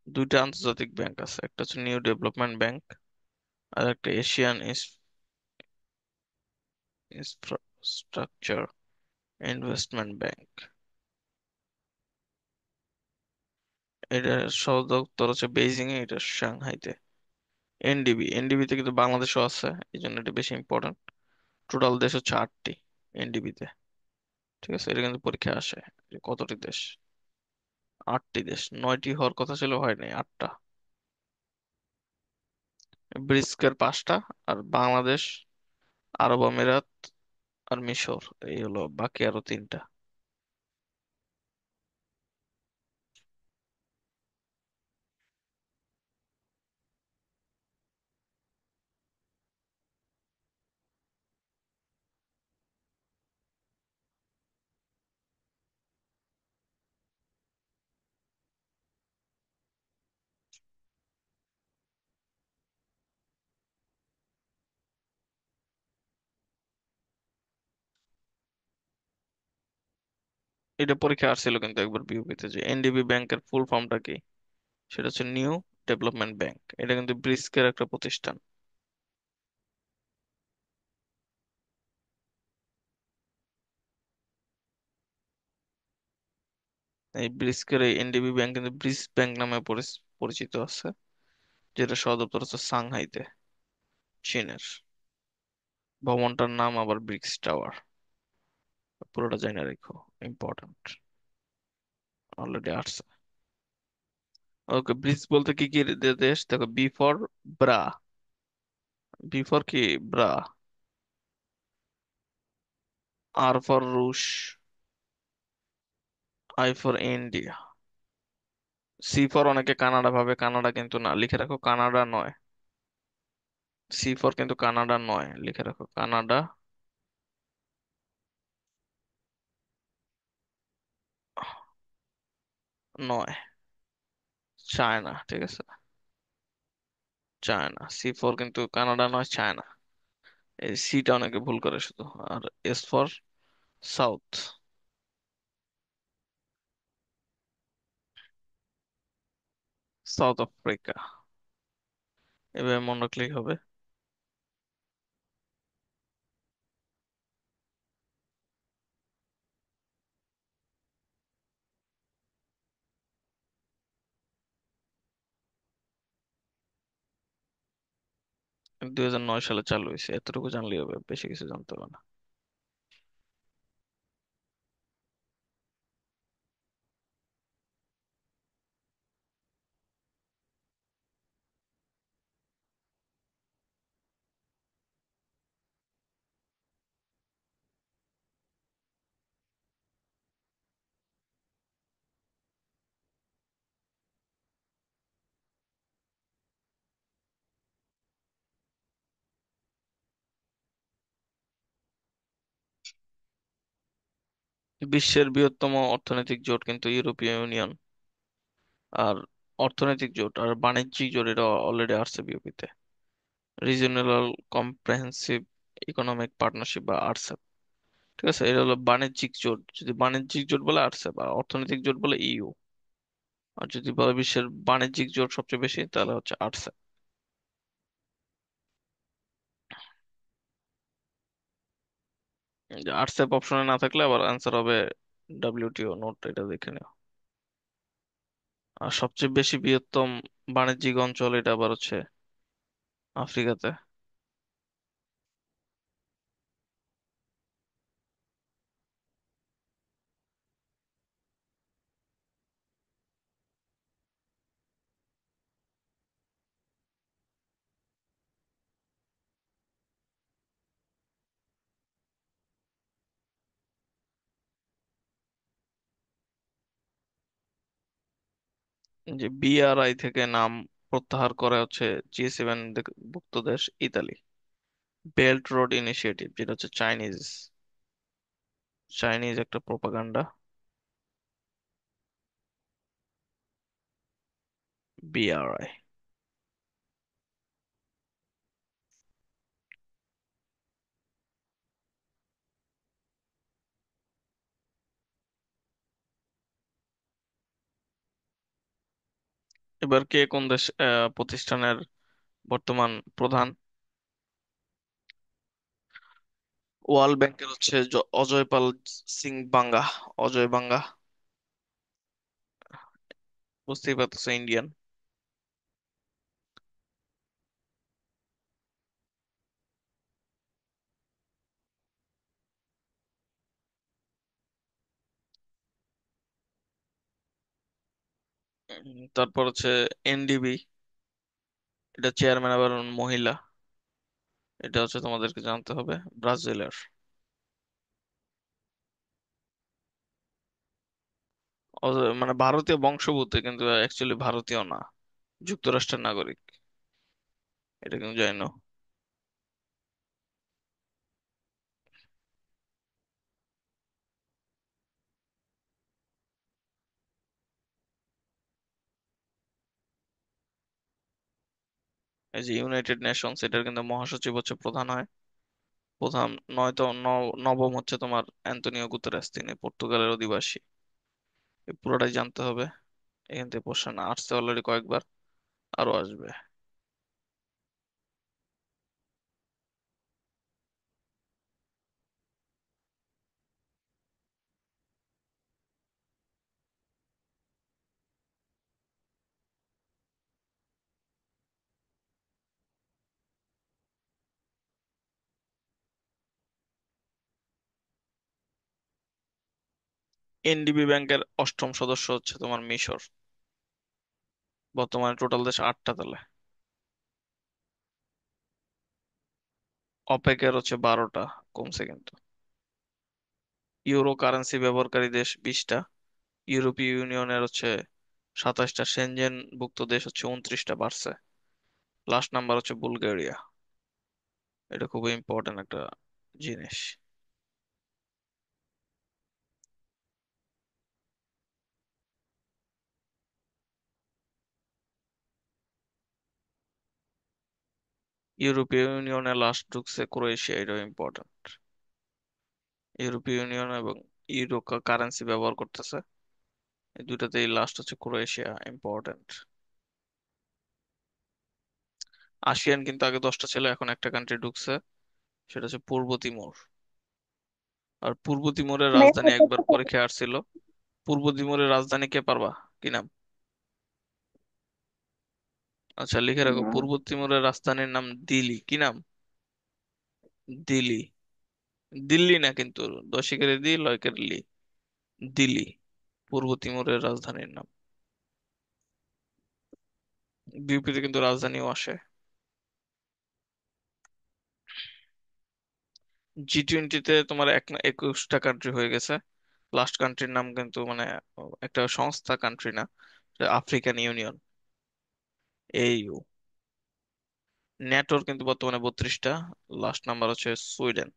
দুইটা আন্তর্জাতিক ব্যাংক আছে, একটা হচ্ছে নিউ ডেভেলপমেন্ট ব্যাংক আর একটা এশিয়ান ইনফ্রাস্ট্রাকচার ইনভেস্টমেন্ট ব্যাংক। এটা সদর দপ্তর হচ্ছে বেইজিং এ, এটা সাংহাইতে। এনডিবি তে কিন্তু বাংলাদেশও আছে, এই জন্য এটা বেশি ইম্পর্টেন্ট। টোটাল দেশ হচ্ছে 8টি এনডিবি তে। ঠিক আছে, এটা কিন্তু পরীক্ষায় আসে যে কতটি দেশ। 8টি দেশ, 9টি হওয়ার কথা ছিল, হয়নি, 8টা। ব্রিক্সের 5টা, আর বাংলাদেশ, আরব আমিরাত আর মিশর, এই হলো বাকি আরো 3টা। এটা পরীক্ষা আসছিল কিন্তু একবার বিউপিতে, যে এনডিবি ব্যাংকের ফুল ফর্মটা কি। সেটা হচ্ছে নিউ ডেভেলপমেন্ট ব্যাংক। এটা কিন্তু ব্রিক্সের একটা প্রতিষ্ঠান। এই ব্রিক্সের এই এনডিবি ব্যাংক কিন্তু ব্রিক্স ব্যাংক নামে পরিচিত আছে, যেটা সদর দপ্তর হচ্ছে সাংহাইতে, চীনের। ভবনটার নাম আবার ব্রিক্স টাওয়ার। পুরোটা জানা রেখো, ইম্পর্টেন্ট। অলরেডি আসছে। ওকে, ব্রিক্স বলতে কি কি দেশ দেখো। B for bra. B for কি? ব্রা। আর ফর রুশ। I for India. C for অনেকে কানাডা ভাবে, কানাডা কিন্তু না, লিখে রাখো কানাডা নয়। সি ফর কিন্তু কানাডা নয়, লিখে রাখো কানাডা নয়। চায়না, ঠিক আছে। চায়না, সি ফর কিন্তু কানাডা নয়, চায়না। এই সিটা অনেকে ভুল করে শুধু। আর S for South. South Africa. এভাবে মনে রাখলেই হবে। 2009 সালে চালু হয়েছে, এতটুকু জানলেই হবে, বেশি কিছু জানতে হবে না। বিশ্বের বৃহত্তম অর্থনৈতিক জোট কিন্তু ইউরোপীয় ইউনিয়ন। আর অর্থনৈতিক জোট আর বাণিজ্যিক জোট এটা অলরেডি আসছে বিওপিতে। রিজিওনাল কম্প্রেহেন্সিভ ইকোনমিক পার্টনারশিপ বা আরসেপ। ঠিক আছে, এটা হলো বাণিজ্যিক জোট। যদি বাণিজ্যিক জোট বলে আরসেপ, আর অর্থনৈতিক জোট বলে ইইউ। আর যদি বলে বিশ্বের বাণিজ্যিক জোট সবচেয়ে বেশি, তাহলে হচ্ছে আরসেপ। আরসেপ অপশনে না থাকলে আবার অ্যান্সার হবে ডব্লিউটিও নোট, এটা দেখে নিও। আর সবচেয়ে বেশি বৃহত্তম বাণিজ্যিক অঞ্চল এটা আবার হচ্ছে আফ্রিকাতে। যে বিআরআই থেকে নাম প্রত্যাহার করে হচ্ছে জি7 ভুক্ত দেশ ইতালি। বেল্ট রোড ইনিশিয়েটিভ, যেটা হচ্ছে চাইনিজ, চাইনিজ একটা প্রোপাগান্ডা। বিআরআই। এবার কে কোন দেশ প্রতিষ্ঠানের বর্তমান প্রধান? ওয়ার্ল্ড ব্যাংকের হচ্ছে অজয় পাল সিং বাঙ্গা। অজয় বাঙ্গা। বুঝতেই পারতেছো, ইন্ডিয়ান। তারপর হচ্ছে এনডিবি, এটা চেয়ারম্যান আবার মহিলা। এটা হচ্ছে তোমাদেরকে জানতে হবে, ব্রাজিলের। মানে ভারতীয় বংশোদ্ভূত কিন্তু অ্যাকচুয়ালি ভারতীয় না, যুক্তরাষ্ট্রের নাগরিক। এটা কিন্তু জানি না। এই যে ইউনাইটেড নেশনস, এটার কিন্তু মহাসচিব হচ্ছে প্রধান হয়। প্রধান নয়তো নবম হচ্ছে তোমার অ্যান্তনিও গুতেরেস, তিনি পর্তুগালের অধিবাসী। এই পুরোটাই জানতে হবে। এখান থেকে প্রশ্ন আসছে অলরেডি কয়েকবার, আরো আসবে। এনডিবি ব্যাংকের অষ্টম সদস্য হচ্ছে তোমার মিশর। বর্তমানে টোটাল দেশ আটটা তাহলে। অপেকের হচ্ছে 12টা, কমছে কিন্তু। ইউরো কারেন্সি ব্যবহারকারী দেশ 20টা। ইউরোপীয় ইউনিয়নের হচ্ছে 27টা। সেনজেন ভুক্ত দেশ হচ্ছে 29টা, বাড়ছে। লাস্ট নাম্বার হচ্ছে বুলগেরিয়া। এটা খুবই ইম্পর্টেন্ট একটা জিনিস। ইউরোপীয় ইউনিয়নে লাস্ট ঢুকছে ক্রোয়েশিয়া, এটাও ইম্পর্টেন্ট। ইউরোপীয় ইউনিয়ন এবং ইউরো কারেন্সি ব্যবহার করতেছে, এই দুইটাতেই লাস্ট হচ্ছে ক্রোয়েশিয়া, ইম্পর্টেন্ট। আসিয়ান কিন্তু আগে 10টা ছিল, এখন একটা কান্ট্রি ঢুকছে, সেটা হচ্ছে পূর্ব তিমুর। আর পূর্ব তিমুরের রাজধানী একবার পরীক্ষায় আসছিল। পূর্ব তিমুরের রাজধানী কে পারবা? কি নাম? আচ্ছা, লিখে রাখো, পূর্ব তিমুরের রাজধানীর নাম দিলি। কি নাম? দিলি। দিল্লি না কিন্তু, দশিকের দি, লয়কের লি। দিলি পূর্ব তিমুরের রাজধানীর নাম। বিউপিতে কিন্তু রাজধানীও আসে। জি 20-তে তোমার 21টা কান্ট্রি হয়ে গেছে। লাস্ট কান্ট্রির নাম কিন্তু মানে একটা সংস্থা, কান্ট্রি না, আফ্রিকান ইউনিয়ন, AU। ন্যাটোর কিন্তু বর্তমানে 32টা। লাস্ট নাম্বার হচ্ছে সুইডেন।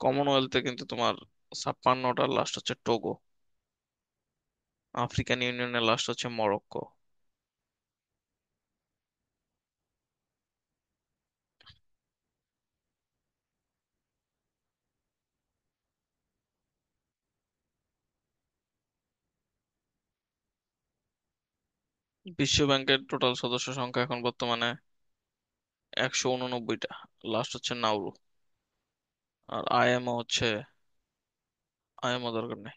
কমনওয়েলথে কিন্তু তোমার 56টা, লাস্ট হচ্ছে টোগো। আফ্রিকান ইউনিয়নের লাস্ট হচ্ছে মরক্কো। বিশ্ব ব্যাংকের টোটাল সদস্য সংখ্যা এখন বর্তমানে 189টা, লাস্ট হচ্ছে নাউরু। আর IMO হচ্ছে, IMO দরকার নেই।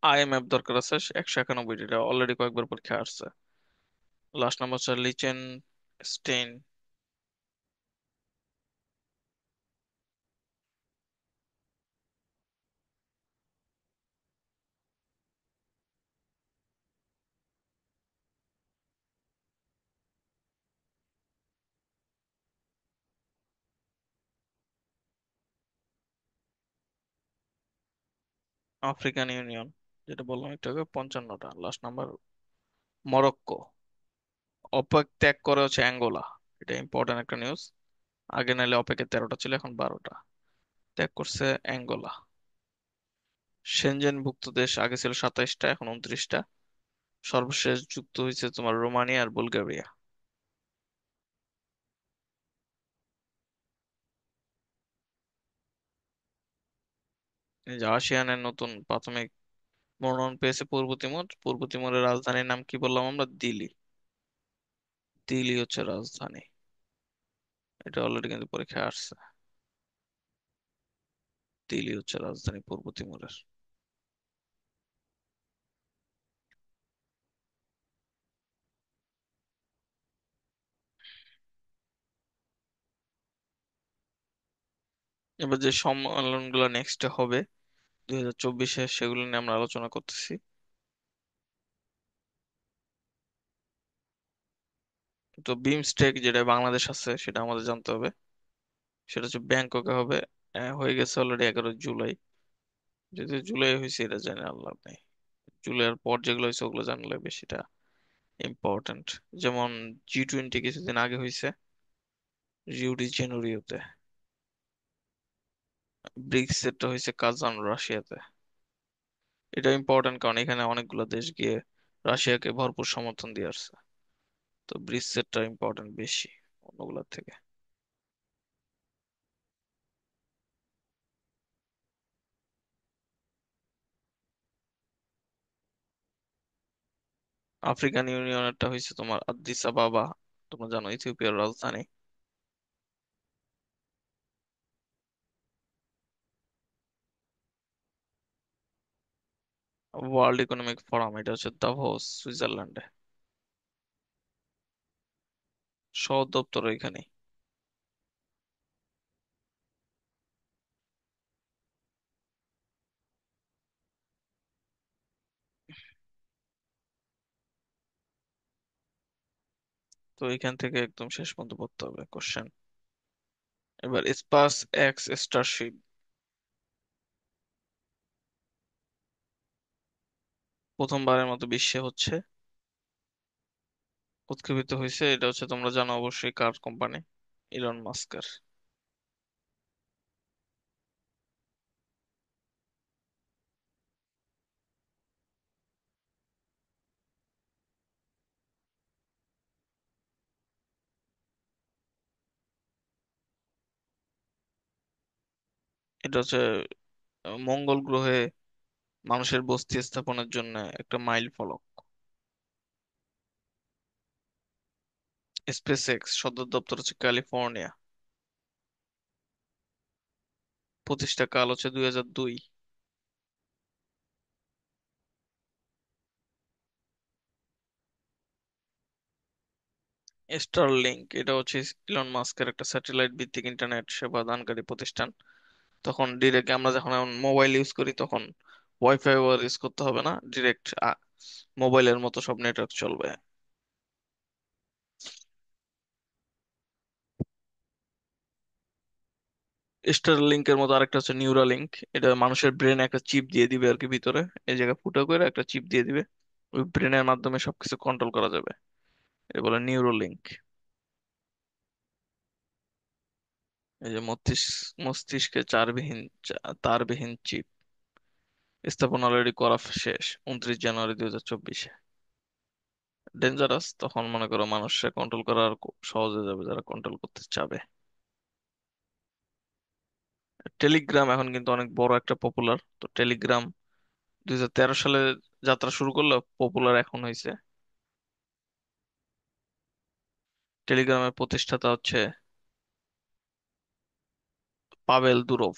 IMF দরকার আছে, 191টা, এটা অলরেডি কয়েকবার পরীক্ষা আসছে। লাস্ট নাম্বার হচ্ছে লিচেন স্টেইন। আফ্রিকান ইউনিয়ন, যেটা বললাম একটু আগে, 55টা, লাস্ট নাম্বার মরক্কো। অপেক ত্যাগ করে হচ্ছে অ্যাঙ্গোলা। এটা ইম্পর্টেন্ট একটা নিউজ। আগে নাইলে অপেকের 13টা ছিল, এখন 12টা। ত্যাগ করছে অ্যাঙ্গোলা। সেনজেন ভুক্ত দেশ আগে ছিল 27টা, এখন 29টা। সর্বশেষ যুক্ত হয়েছে তোমার রোমানিয়া আর বুলগেরিয়া। এই যে আসিয়ানের নতুন প্রাথমিক মনোনয়ন পেয়েছে পূর্ব তিমুর। পূর্ব তিমুরের রাজধানীর নাম কি বললাম আমরা? দিল্লি। দিল্লি হচ্ছে রাজধানী। এটা অলরেডি কিন্তু পরীক্ষায় আসছে। দিল্লি হচ্ছে রাজধানী পূর্ব তিমুরের। এবার যে সম্মেলনগুলো নেক্সট হবে 2024-এ, সেগুলো নিয়ে আমরা আলোচনা করতেছি। তো বিমস্টেক যেটা বাংলাদেশ আছে সেটা আমাদের জানতে হবে। সেটা হচ্ছে ব্যাংককে হবে। হয়ে গেছে অলরেডি 11 জুলাই। যদি জুলাই হয়েছে এটা জানি আল্লাহ নেই। জুলাইয়ের পর যেগুলো হয়েছে ওগুলো জানলে বেশিটা ইম্পর্টেন্ট। যেমন G20 কিছুদিন আগে হয়েছে, রিও ডি জেনেরিওতে। ব্রিক্স এরটা হয়েছে কাজান, রাশিয়াতে। এটা ইম্পর্টেন্ট কারণ এখানে অনেকগুলো দেশ গিয়ে রাশিয়াকে ভরপুর সমর্থন দিয়ে আসছে। তো ব্রিক্স এরটা ইম্পর্টেন্ট বেশি অন্যগুলোর থেকে। আফ্রিকান ইউনিয়নেরটা হয়েছে তোমার আদ্দিস আবাবা। তোমরা জানো ইথিওপিয়ার রাজধানী। ওয়ার্ল্ড ইকোনমিক ফোরাম এটা হচ্ছে দাভোস, সুইজারল্যান্ডে। সদর দপ্তর এখানে। তো এখান থেকে একদম শেষ পর্যন্ত পড়তে হবে কোশ্চেন। এবার স্পাস এক্স স্টারশিপ প্রথমবারের মতো বিশ্বে হচ্ছে উৎক্ষেপিত হয়েছে। এটা হচ্ছে তোমরা জানো অবশ্যই কার কোম্পানি? ইলন মাস্কের। এটা হচ্ছে মঙ্গল গ্রহে মানুষের বসতি স্থাপনের জন্য একটা মাইল ফলক। স্পেস এক্স সদর দপ্তর হচ্ছে ক্যালিফোর্নিয়া। প্রতিষ্ঠা কাল হচ্ছে 2002। স্টারলিংক এটা হচ্ছে ইলন মাস্কের একটা স্যাটেলাইট ভিত্তিক ইন্টারনেট সেবা দানকারী প্রতিষ্ঠান। তখন ডিরেক্ট আমরা যখন মোবাইল ইউজ করি তখন ওয়াইফাই ইউজ করতে হবে না, ডিরেক্ট মোবাইলের মতো সব নেটওয়ার্ক চলবে। স্টারলিংকের মতো আরেকটা হচ্ছে নিউরালিংক। এটা মানুষের ব্রেনে একটা চিপ দিয়ে দিবে আর কি ভিতরে। এই জায়গায় ফুটো করে একটা চিপ দিয়ে দিবে। ওই ব্রেনের মাধ্যমে সবকিছু কন্ট্রোল করা যাবে। এটা বলে নিউরোলিংক। এই যে মস্তিষ্কে তারবিহীন চিপ স্থাপন অলরেডি করা শেষ 29 জানুয়ারি 2024-এ। ডেঞ্জারাস তখন মনে করো মানুষকে কন্ট্রোল করা আর সহজ হয়ে যাবে যারা কন্ট্রোল করতে চাবে। টেলিগ্রাম এখন কিন্তু অনেক বড় একটা পপুলার। তো টেলিগ্রাম 2013 সালে যাত্রা শুরু করলো, পপুলার এখন হয়েছে। টেলিগ্রামের প্রতিষ্ঠাতা হচ্ছে পাভেল দুরভ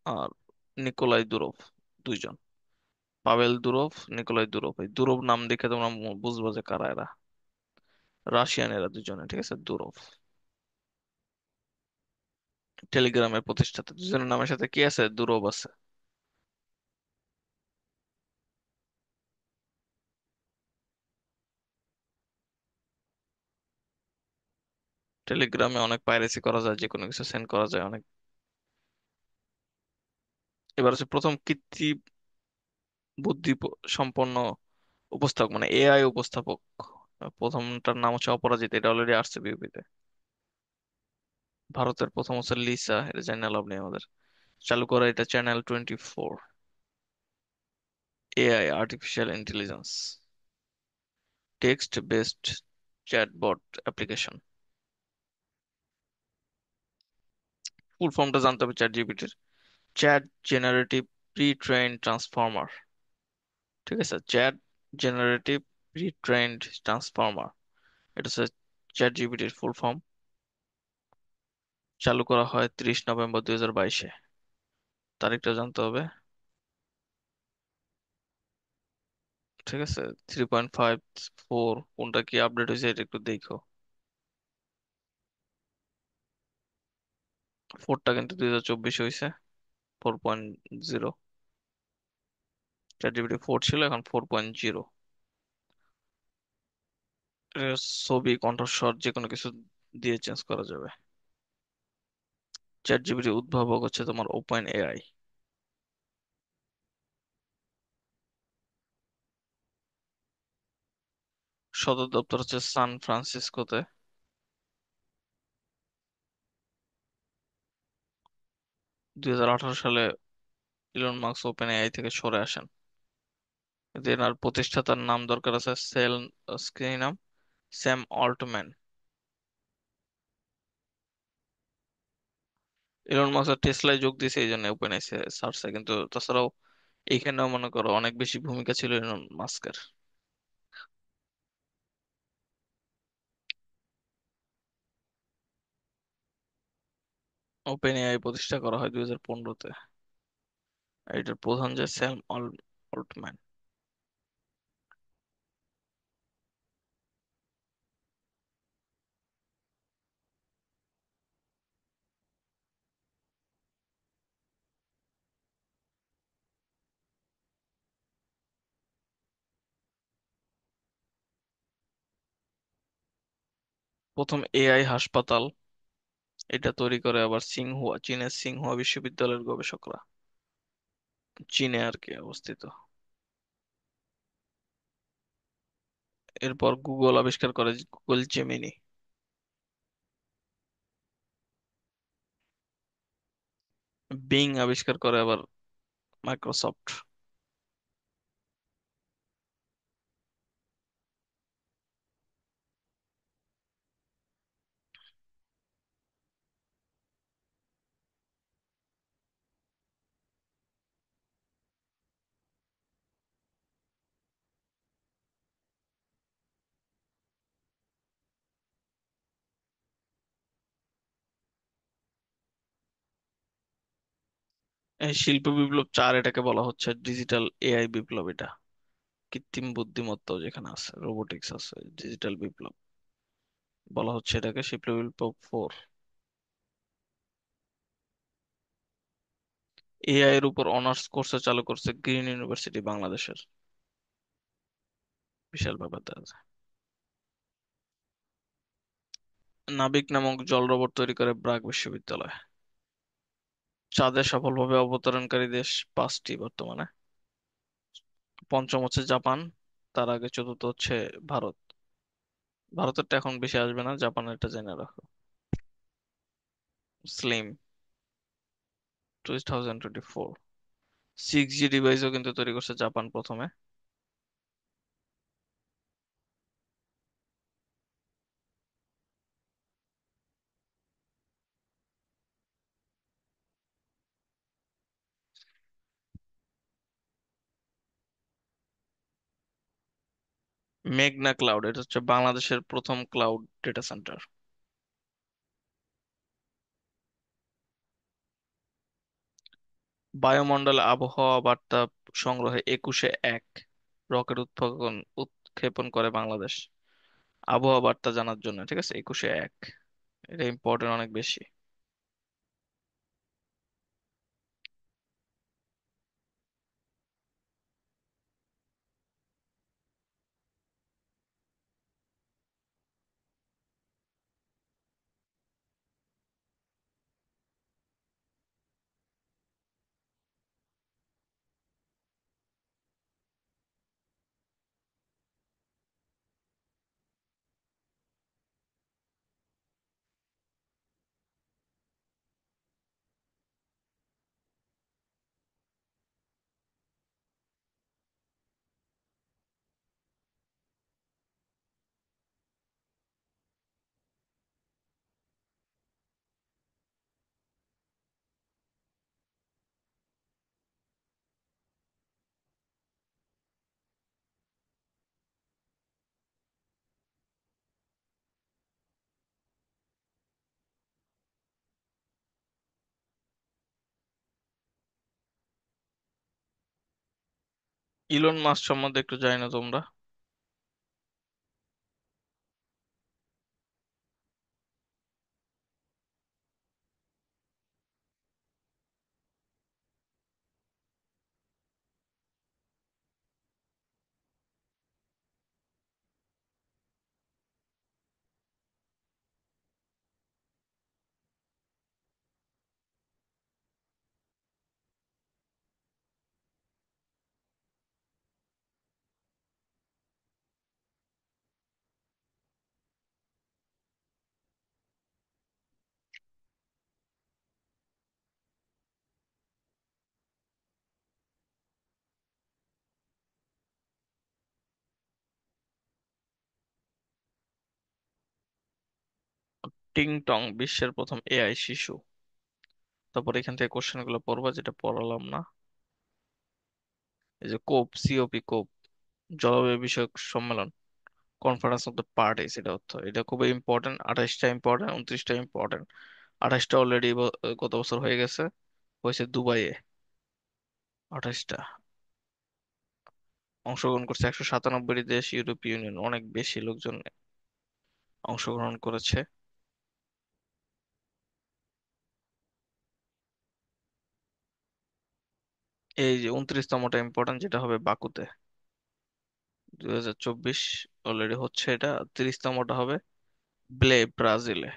আর নিকোলাই দুরভ, দুইজন। পাভেল দুরভ, নিকোলাই দুরভ। এই দুরভ নাম দেখে তোমরা বুঝবো যে কারা এরা। রাশিয়ান এরা দুজনে, ঠিক আছে? দুরভ টেলিগ্রামের প্রতিষ্ঠাতা। দুজনের নামের সাথে কি আছে? দুরভ আছে। টেলিগ্রামে অনেক পাইরেসি করা যায়, যে কোনো কিছু সেন্ড করা যায় অনেক। এবার হচ্ছে প্রথম কৃত্রিম বুদ্ধি সম্পন্ন উপস্থাপক, মানে এআই উপস্থাপক। প্রথমটার নাম হচ্ছে অপরাজিত, এটা অলরেডি আসছে বিউপিতে। ভারতের প্রথম হচ্ছে লিসা, এটা জানি না, লাভ নেই আমাদের। চালু করা এটা channel 24। AI artificial intelligence, text based chatbot application. Full ফর্মটা জানতে হবে চ্যাট জিপিটির। Chat generative pre train transformer. ঠিক আছে, chat generative pre trained transformer, এটা হচ্ছে চ্যাট জিপিটির ফুল ফর্ম। চালু করা হয় 30 নভেম্বর 2022-এ। তারিখটা জানতে হবে। ঠিক আছে, 3.54 কোনটা কি আপডেট হয়েছে এটা একটু দেখো। ফোরটা কিন্তু 2024 হয়েছে, 4.0। চ্যাট জিপিটি 4 ছিল, এখন 4.0। ছবি, কণ্ঠস্বর যে কোনো কিছু দিয়ে চেঞ্জ করা যাবে। চ্যাট জিপিটির উদ্ভাবক হচ্ছে তোমার ওপেন এআই। সদর দপ্তর হচ্ছে সান ফ্রান্সিসকোতে। 2018 সালে ইলন মাস্ক ওপেন এআই থেকে সরে আসেন। কিন্তু এনার প্রতিষ্ঠাতার নাম দরকার আছে কি নাম, স্যাম অল্টম্যান। ইলন মাস্ক টেসলায় যোগ দিয়েছে, এই জন্য ওপেন এআই ছাড়ছে, কিন্তু তাছাড়াও এইখানেও মনে করো অনেক বেশি ভূমিকা ছিল ইলন মাস্কের। ওপেন এআই প্রতিষ্ঠা করা হয় 2015-তে। এটার প্রধান যে অল্টম্যান। প্রথম এআই হাসপাতাল, এটা তৈরি করে আবার সিংহুয়া, চীনের সিংহুয়া বিশ্ববিদ্যালয়ের গবেষকরা। চীনে আর কি অবস্থিত। এরপর গুগল আবিষ্কার করে গুগল জেমিনি। বিং আবিষ্কার করে আবার মাইক্রোসফট। এই শিল্প বিপ্লব 4 এটাকে বলা হচ্ছে, ডিজিটাল এআই বিপ্লব এটা। কৃত্রিম বুদ্ধিমত্তাও যেখানে আছে, রোবোটিক্স আছে, ডিজিটাল বিপ্লব বলা হচ্ছে এটাকে, শিল্প বিপ্লব 4। এআই এর উপর অনার্স কোর্স চালু করছে গ্রিন ইউনিভার্সিটি বাংলাদেশের। বিশাল ব্যাপার দেখা যায়। নাবিক নামক জল রোবট তৈরি করে ব্রাক বিশ্ববিদ্যালয়। চাঁদে সফলভাবে অবতরণকারী দেশ 5টি বর্তমানে। পঞ্চম হচ্ছে জাপান, তার আগে চতুর্থ হচ্ছে ভারত। ভারতেরটা এখন বেশি আসবে না, জাপানেরটা জেনে রাখো। স্লিম, 2024। 6G ডিভাইসও কিন্তু তৈরি করছে জাপান প্রথমে। মেঘনা ক্লাউড, এটা হচ্ছে বাংলাদেশের প্রথম ক্লাউড ডেটা সেন্টার। বায়ুমণ্ডলে আবহাওয়া বার্তা সংগ্রহে 21-এ 1 রকেট উৎক্ষেপণ করে বাংলাদেশ আবহাওয়া বার্তা জানার জন্য। ঠিক আছে, 21-এ 1, এটা ইম্পর্টেন্ট অনেক বেশি। ইলন মাস্ক সম্বন্ধে একটু জানি না তোমরা? টিং টং বিশ্বের প্রথম এআই শিশু। তারপর এখান থেকে কোশ্চেন গুলো পড়বা, যেটা পড়ালাম না। এই যে কোপ, সিওপি, কোপ, জলবায়ু বিষয়ক সম্মেলন, কনফারেন্স অফ দ্য পার্টিস, এটা অর্থ, এটা খুবই ইম্পর্টেন্ট। 28টা ইম্পর্টেন্ট, 29টা ইম্পর্টেন্ট। 28টা অলরেডি গত বছর হয়ে গেছে, হয়েছে দুবাইয়ে। 28টা। অংশগ্রহণ করছে 197টি দেশ, ইউরোপীয় ইউনিয়ন, অনেক বেশি লোকজন অংশগ্রহণ করেছে। এই যে 29তমটা ইম্পর্টেন্ট, যেটা হবে বাকুতে 2024, অলরেডি হচ্ছে এটা। 30তমটা হবে ব্রাজিলে।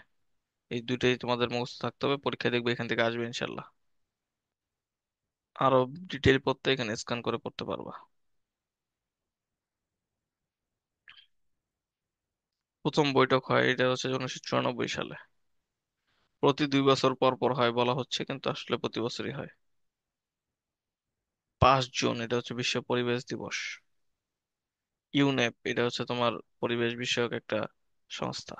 এই দুইটাই তোমাদের মুখস্থ থাকতে হবে, পরীক্ষা দেখবে এখান থেকে আসবে ইনশাল্লাহ। আরো ডিটেল পড়তে এখানে স্ক্যান করে পড়তে পারবা। প্রথম বৈঠক হয়, এটা হচ্ছে 1994 সালে। প্রতি 2 বছর পর পর হয় বলা হচ্ছে, কিন্তু আসলে প্রতি বছরই হয়। 5 জুন, এটা হচ্ছে বিশ্ব পরিবেশ দিবস। ইউনেপ, এটা হচ্ছে তোমার পরিবেশ বিষয়ক একটা সংস্থা।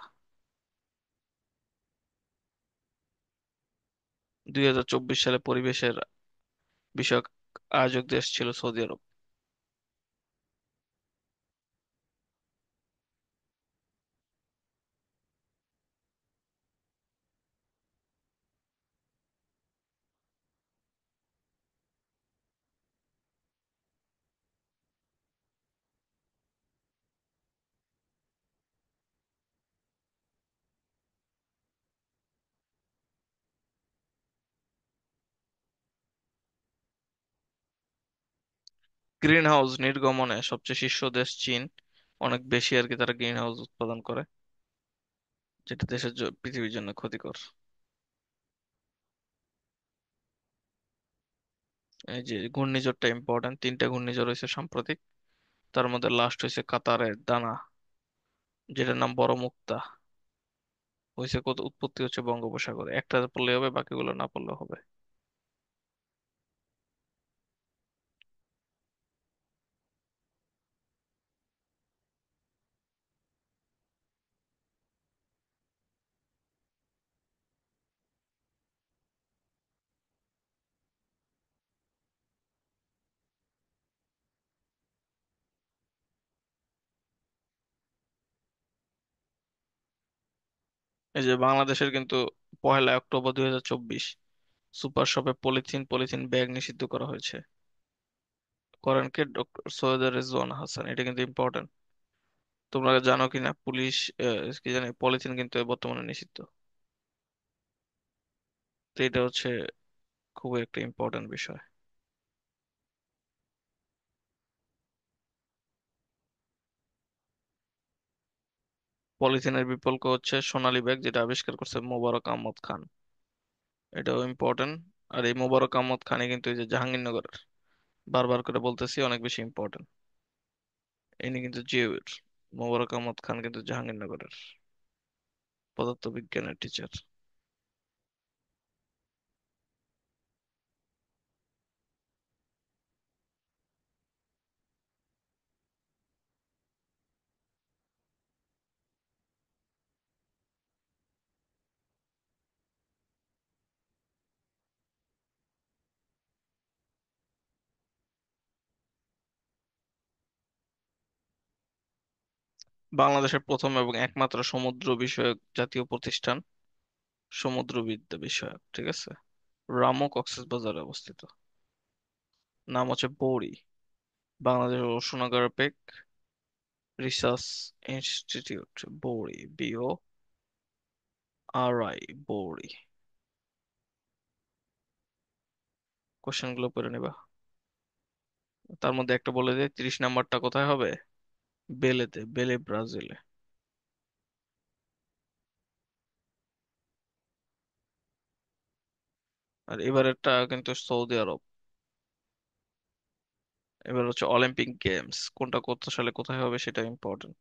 2024 সালে পরিবেশের বিষয়ক আয়োজক দেশ ছিল সৌদি আরব। গ্রিন হাউস নির্গমনে সবচেয়ে শীর্ষ দেশ চীন। অনেক বেশি আর কি, তারা গ্রিন হাউস উৎপাদন করে, যেটা পৃথিবীর জন্য ক্ষতিকর। এই যে ঘূর্ণিঝড়টা ইম্পর্টেন্ট, 3টা ঘূর্ণিঝড় হয়েছে সাম্প্রতিক। তার মধ্যে লাস্ট হয়েছে কাতারের দানা, যেটার নাম বড় মুক্তা। হয়েছে কত, উৎপত্তি হচ্ছে বঙ্গোপসাগরে। একটা পড়লে হবে, বাকিগুলো না পড়লে হবে। এই যে বাংলাদেশের কিন্তু 1লা অক্টোবর 2024 সুপার শপে পলিথিন পলিথিন ব্যাগ নিষিদ্ধ করা হয়েছে। করেন কে? ডক্টর সৈয়দ রেজওয়ান হাসান। এটা কিন্তু ইম্পর্টেন্ট। তোমরা জানো কিনা, পুলিশ কি জানে, পলিথিন কিন্তু বর্তমানে নিষিদ্ধ। তো এটা হচ্ছে খুবই একটা ইম্পর্টেন্ট বিষয়। পলিথিনের বিকল্প হচ্ছে সোনালী ব্যাগ, যেটা আবিষ্কার করছে মোবারক আহমদ খান। এটাও ইম্পর্টেন্ট। আর এই মোবারক আহমদ খানই কিন্তু এই যে জাহাঙ্গীরনগরের, বারবার করে বলতেছি, অনেক বেশি ইম্পর্টেন্ট। ইনি কিন্তু জিওর, মোবারক আহমদ খান কিন্তু জাহাঙ্গীরনগরের পদার্থবিজ্ঞানের টিচার। বাংলাদেশের প্রথম এবং একমাত্র সমুদ্র বিষয়ক জাতীয় প্রতিষ্ঠান, সমুদ্রবিদ্যা বিষয়ক, ঠিক আছে? রামু কক্সবাজারে অবস্থিত। নাম হচ্ছে বৌরি। বাংলাদেশ ওশানগার পেক রিসার্চ ইনস্টিটিউট, বৌড়ি, BORI, বৌড়ি। কোশ্চেন গুলো পড়ে নিবা। তার মধ্যে একটা বলে দে, 30 নাম্বারটা কোথায় হবে? বেলেতে, বেলে ব্রাজিলে। আর এবারেরটা কিন্তু সৌদি আরব। এবার হচ্ছে অলিম্পিক গেমস, কোনটা কত সালে কোথায় হবে সেটা ইম্পর্টেন্ট।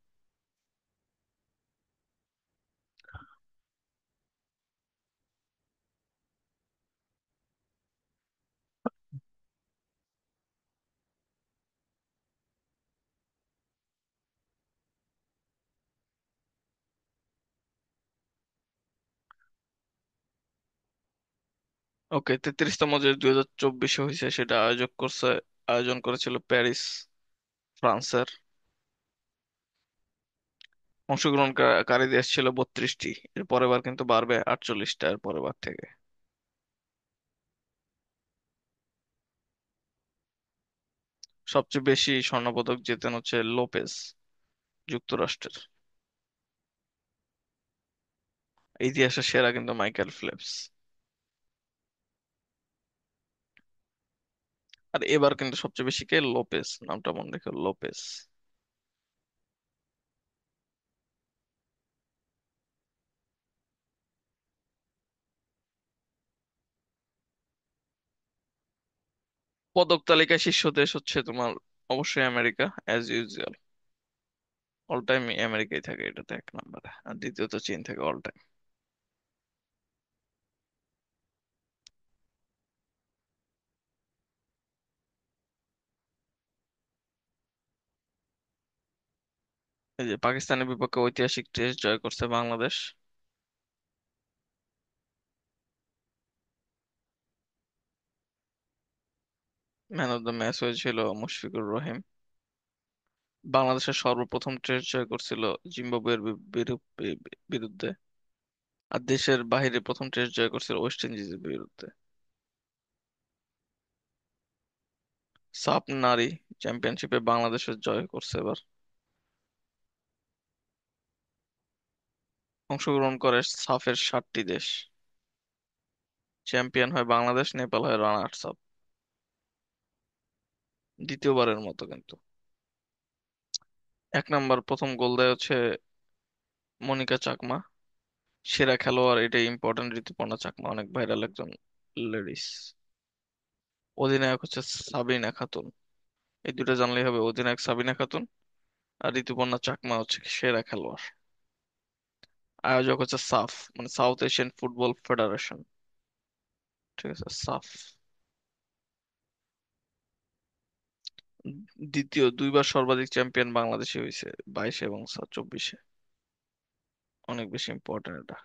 ওকে, 33তম যে 2024-এ হয়েছে সেটা আয়োজন করেছিল প্যারিস, ফ্রান্সের। অংশগ্রহণকারী দেশ ছিল 32টি। এর পরের বার কিন্তু বাড়বে 48টা এর পরের বার থেকে। সবচেয়ে বেশি স্বর্ণপদক জেতেন হচ্ছে লোপেজ, যুক্তরাষ্ট্রের। ইতিহাসের সেরা কিন্তু মাইকেল ফেলপস। আর এবার কিন্তু সবচেয়ে বেশি কে? লোপেজ, নামটা মনে রেখো, লোপেজ। পদক তালিকায় শীর্ষ দেশ হচ্ছে তোমার অবশ্যই America, as usual. All time আমেরিকাই থাকে এটাতে 1 নম্বরে, আর দ্বিতীয়ত চীন থাকে অল টাইম। এই যে পাকিস্তানের বিপক্ষে ঐতিহাসিক টেস্ট জয় করছে Bangladesh. Man of the match হয়েছিল মুশফিকুর রহিম। বাংলাদেশের সর্বপ্রথম টেস্ট জয় করছিল জিম্বাবুয়ের বিরুদ্ধে। আর দেশের বাইরে প্রথম টেস্ট জয় করছিল ওয়েস্ট ইন্ডিজের বিরুদ্ধে। সাফ নারী চ্যাম্পিয়নশিপে বাংলাদেশের জয় করছে এবার। অংশগ্রহণ করে সাফের 7টি দেশ। চ্যাম্পিয়ন হয় বাংলাদেশ, নেপাল হয় রানার্স আপ। দ্বিতীয়বারের মতো কিন্তু। 1 নম্বর প্রথম গোল দেয় হচ্ছে মনিকা চাকমা। সেরা খেলোয়াড়, এটা ইম্পর্টেন্ট, ঋতুপর্ণা চাকমা, অনেক ভাইরাল একজন লেডিস। অধিনায়ক হচ্ছে সাবিনা খাতুন। এই দুটো জানলেই হবে, অধিনায়ক সাবিনা খাতুন আর ঋতুপর্ণা চাকমা হচ্ছে সেরা খেলোয়াড়। আয়োজক হচ্ছে সাফ, মানে সাউথ এশিয়ান ফুটবল ফেডারেশন। ঠিক আছে, সাফ। দ্বিতীয়, 2 বার সর্বাধিক চ্যাম্পিয়ন বাংলাদেশই হয়েছে, 22 এবং 24-এ। অনেক বেশি ইম্পর্টেন্ট এটা।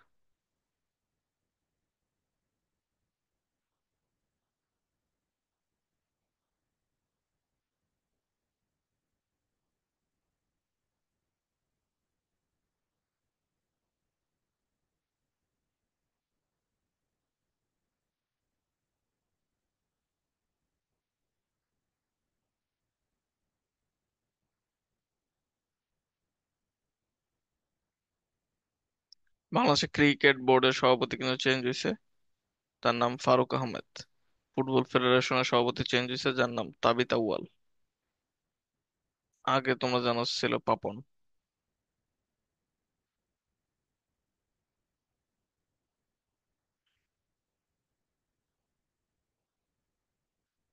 বাংলাদেশের ক্রিকেট বোর্ডের সভাপতি কিন্তু চেঞ্জ হয়েছে, তার নাম ফারুক আহমেদ। ফুটবল ফেডারেশনের সভাপতি চেঞ্জ হয়েছে, যার নাম তাবিথ আউয়াল। আগে তোমরা জানো ছিল পাপন।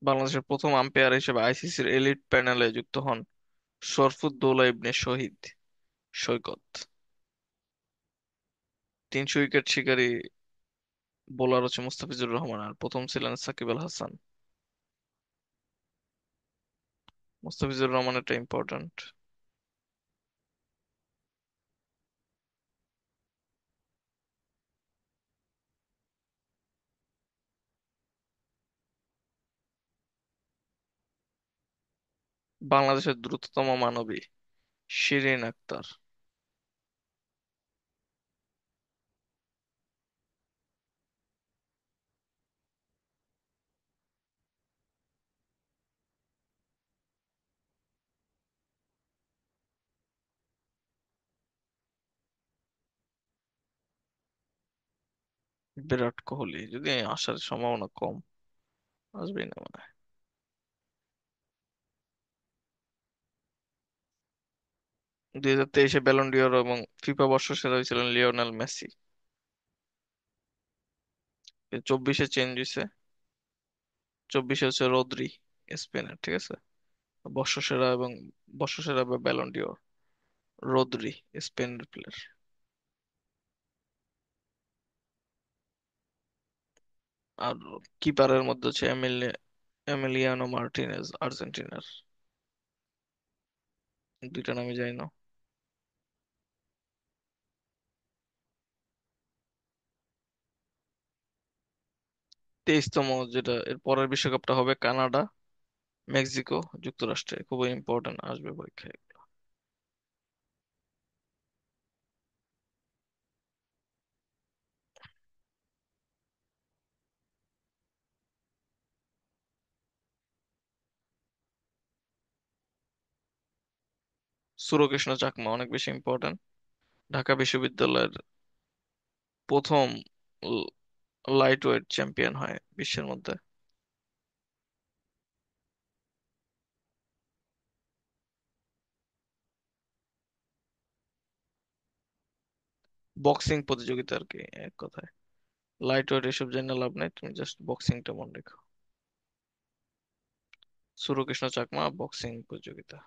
বাংলাদেশের প্রথম আম্পায়ার হিসেবে আইসিসির এলিট প্যানেলে যুক্ত হন শরফুদ্দৌলা ইবনে শহীদ সৈকত। 300 উইকেট শিকারী বোলার হচ্ছে মুস্তাফিজুর রহমান, আর প্রথম ছিলেন সাকিব আল হাসান। মুস্তাফিজুর রহমান একটা ইম্পর্ট্যান্ট। বাংলাদেশের দ্রুততম মানবী শিরিন আক্তার। বিরাট কোহলি যদি আসার সম্ভাবনা কম, আসবেই না মনে হয়। 2023-এ ব্যালন ডিওর এবং ফিফা বর্ষসেরা হয়েছিলেন লিওনেল মেসি। 24-এ চেঞ্জ হয়েছে। 24-এ হচ্ছে রদ্রি, স্পেনের, ঠিক আছে। বর্ষসেরা এবং বর্ষসেরা বা ব্যালন ডিওর রদ্রি, স্পেনের প্লেয়ার। আর কিপারের মধ্যে হচ্ছে এমিলিয়ানো মার্টিনেজ, আর্জেন্টিনার। দুইটা নামই জানি না। 23তম, যেটা এর পরের বিশ্বকাপটা হবে কানাডা, মেক্সিকো, যুক্তরাষ্ট্রে। খুবই ইম্পর্টেন্ট, আসবে পরীক্ষায়। সুরকৃষ্ণ চাকমা অনেক বেশি ইম্পর্টেন্ট। ঢাকা বিশ্ববিদ্যালয়ের প্রথম লাইট ওয়েট চ্যাম্পিয়ন হয় বিশ্বের মধ্যে। বক্সিং প্রতিযোগিতা আর কি, এক কথায়। লাইট ওয়েট এসব জেনে লাভ নাই, তুমি জাস্ট বক্সিংটা মনে রেখো। সুরকৃষ্ণ চাকমা বক্সিং প্রতিযোগিতা।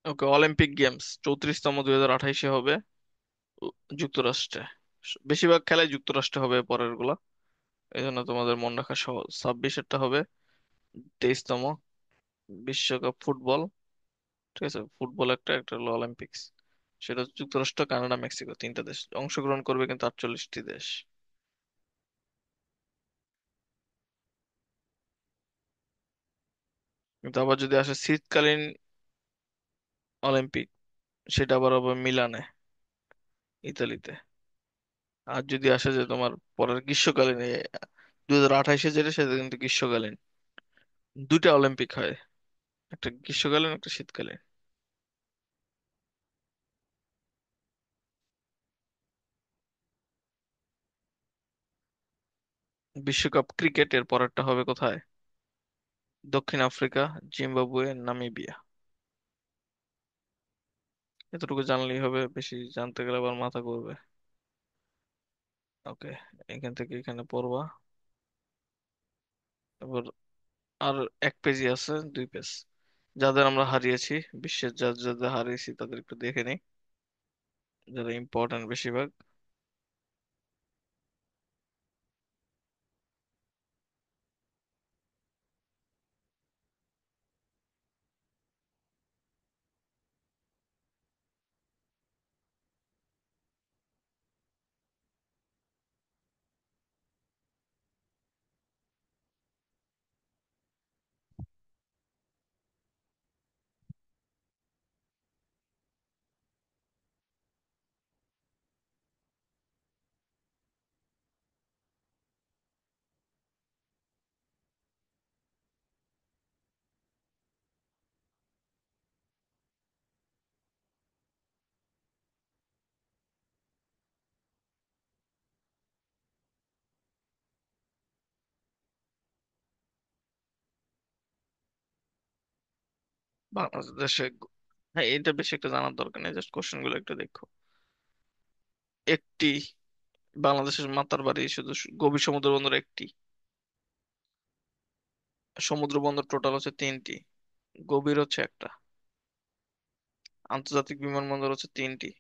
ওকে, অলিম্পিক গেমস 34তম 2028-এ হবে যুক্তরাষ্ট্রে। বেশিরভাগ খেলাই যুক্তরাষ্ট্রে হবে পরের গুলা, এই জন্য তোমাদের মনে রাখা সহজ। 26-এরটা হবে 23তম বিশ্বকাপ ফুটবল, ঠিক আছে। ফুটবল একটা, একটা হলো অলিম্পিক্স। সেটা যুক্তরাষ্ট্র, কানাডা, মেক্সিকো, তিনটা দেশ অংশগ্রহণ করবে, কিন্তু 48টি দেশ। কিন্তু আবার যদি আসে শীতকালীন অলিম্পিক, সেটা আবার হবে মিলানে, ইতালিতে। আর যদি আসে যে তোমার পরের গ্রীষ্মকালীন, 2028-এ যেটা, সেটা কিন্তু গ্রীষ্মকালীন। দুইটা অলিম্পিক হয়, একটা গ্রীষ্মকালীন, একটা শীতকালীন। বিশ্বকাপ ক্রিকেটের পরেরটা হবে কোথায়? দক্ষিণ আফ্রিকা, জিম্বাবুয়ে, নামিবিয়া। এতটুকু জানলেই হবে, বেশি জানতে গেলে আবার মাথা ঘুরবে। ওকে, এখান থেকে এখানে পড়বা। এবার আর এক পেজই আছে, 2 পেজ। যাদের আমরা হারিয়েছি, বিশ্বের যাদের হারিয়েছি তাদের একটু দেখে নিই, যারা ইম্পর্টেন্ট বেশিরভাগ। বাংলাদেশে, হ্যাঁ, এটা বেশি একটা জানার দরকার নেই, জাস্ট কোশ্চেন গুলো একটু দেখো। একটি, বাংলাদেশের মাতার বাড়ি শুধু গভীর সমুদ্র বন্দর একটি। সমুদ্র বন্দর টোটাল হচ্ছে 3টি, গভীর হচ্ছে একটা। আন্তর্জাতিক বিমানবন্দর হচ্ছে 3টি।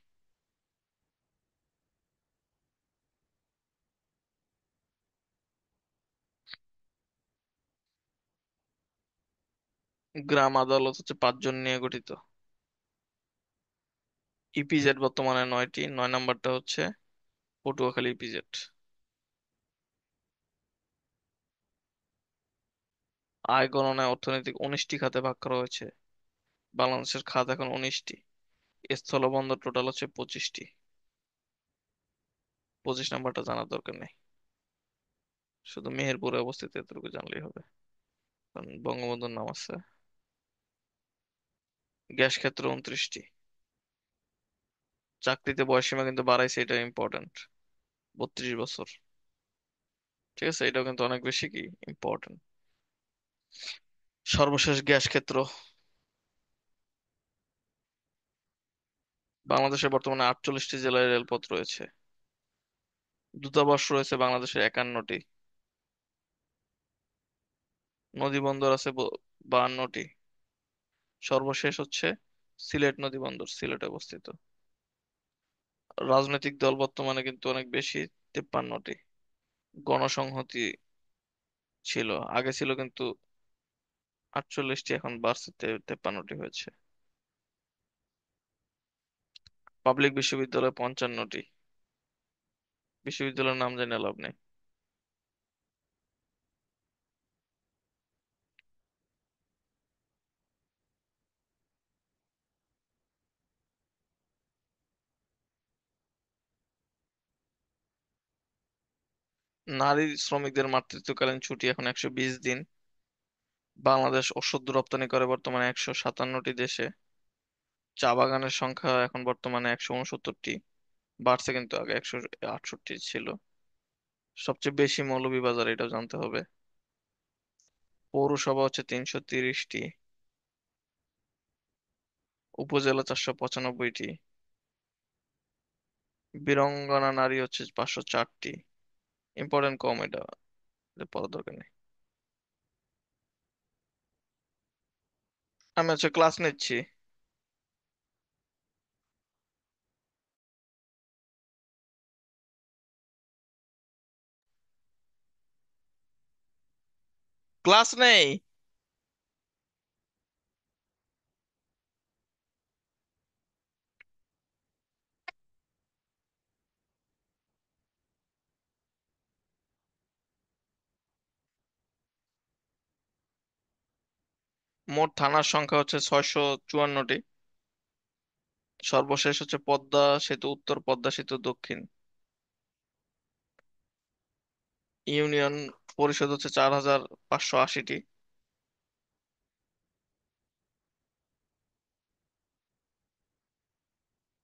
গ্রাম আদালত হচ্ছে 5জন নিয়ে গঠিত। ইপিজেড বর্তমানে 9টি, 9 নাম্বারটা হচ্ছে পটুয়াখালী ইপিজেড। আয় গণনায় অর্থনৈতিক 19টি খাতে ভাগ করা হয়েছে। বাংলাদেশের খাত এখন 19টি। স্থলবন্দর টোটাল হচ্ছে 25টি। 25 নাম্বারটা জানার দরকার নেই, শুধু মেহেরপুরে অবস্থিত এতটুকু জানলেই হবে, কারণ বঙ্গবন্ধুর নাম আছে। গ্যাস ক্ষেত্র 29টি। চাকরিতে বয়সসীমা কিন্তু বাড়াইছে, এটা ইম্পর্টেন্ট। 32 বছর। ঠিক আছে, এটাও কিন্তু অনেক বেশি কি ইম্পর্টেন্ট। সর্বশেষ গ্যাস ক্ষেত্র। বাংলাদেশে বর্তমানে 48টি জেলায় রেলপথ রয়েছে। দূতাবাস রয়েছে বাংলাদেশের 51টি। নদী বন্দর আছে 52টি। সর্বশেষ হচ্ছে সিলেট নদী বন্দর, সিলেটে অবস্থিত। রাজনৈতিক দল বর্তমানে কিন্তু অনেক বেশি, 53টি। গণসংহতি ছিল, আগে ছিল কিন্তু 48টি, এখন বাড়ছে 53টি হয়েছে। পাবলিক বিশ্ববিদ্যালয় 55টি। বিশ্ববিদ্যালয়ের নাম জেনে লাভ নেই। নারী শ্রমিকদের মাতৃত্বকালীন ছুটি এখন 120 দিন। বাংলাদেশ ওষুধ রপ্তানি করে বর্তমানে 157টি দেশে। চা বাগানের সংখ্যা এখন বর্তমানে 169টি। বাড়ছে, কিন্তু আগে 168 ছিল। সবচেয়ে বেশি মৌলভীবাজার, এটাও জানতে হবে। পৌরসভা হচ্ছে 330টি। উপজেলা 495টি। বীরাঙ্গনা নারী হচ্ছে 504টি। ইম্পর্টেন্ট কম এটা, এটা পড়ার দরকার নেই। আমি হচ্ছে ক্লাস নিচ্ছি। ক্লাস নেই। মোট থানার সংখ্যা হচ্ছে 654টি। সর্বশেষ হচ্ছে পদ্মা সেতু উত্তর, পদ্মা সেতু দক্ষিণ। ইউনিয়ন পরিষদ হচ্ছে 4580টি।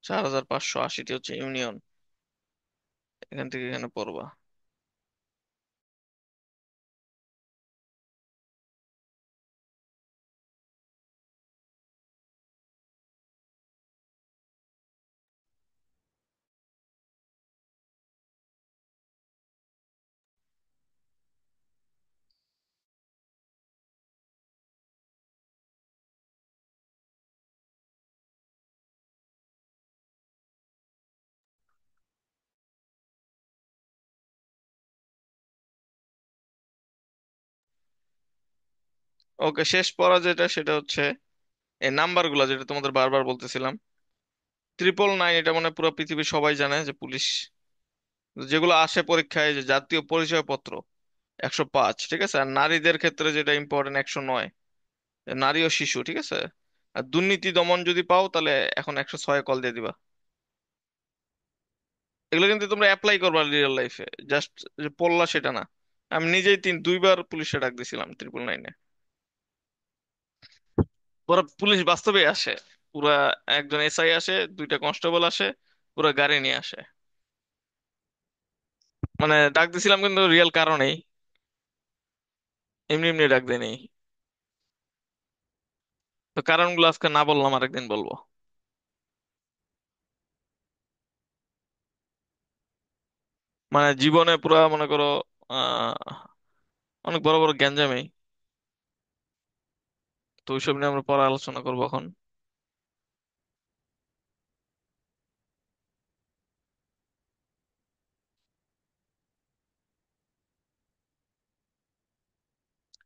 4580টি হচ্ছে ইউনিয়ন। এখান থেকে এখানে পড়বা। ওকে, শেষ পড়া যেটা সেটা হচ্ছে এই নাম্বার গুলা, যেটা তোমাদের বারবার বলতেছিলাম। 999, এটা মানে পুরো পৃথিবীর সবাই জানে যে পুলিশ যেগুলো আসে পরীক্ষায়, যে জাতীয় পরিচয়পত্র 105, ঠিক আছে। আর নারীদের ক্ষেত্রে যেটা ইম্পর্টেন্ট 109, নারী ও শিশু, ঠিক আছে। আর দুর্নীতি দমন যদি পাও তাহলে এখন 106 কল দিয়ে দিবা। এগুলো কিন্তু তোমরা অ্যাপ্লাই করবা রিয়েল লাইফে, জাস্ট যে পড়লা সেটা না। আমি নিজেই 2বার পুলিশে ডাক দিছিলাম 999-এ। পুরো পুলিশ বাস্তবে আসে। পুরা একজন এসআই আসে, 2টা কনস্টেবল আসে, পুরো গাড়ি নিয়ে আসে। মানে ডাক দিছিলাম কিন্তু রিয়েল কারণেই, এমনি এমনি ডাক দেয়নি। তো কারণগুলো আজকে না বললাম, আরেকদিন বলবো। মানে জীবনে পুরা মনে করো আহ অনেক বড় বড় গ্যাঞ্জামে। তো ওইসব নিয়ে আমরা পরে আলোচনা করবো এখন।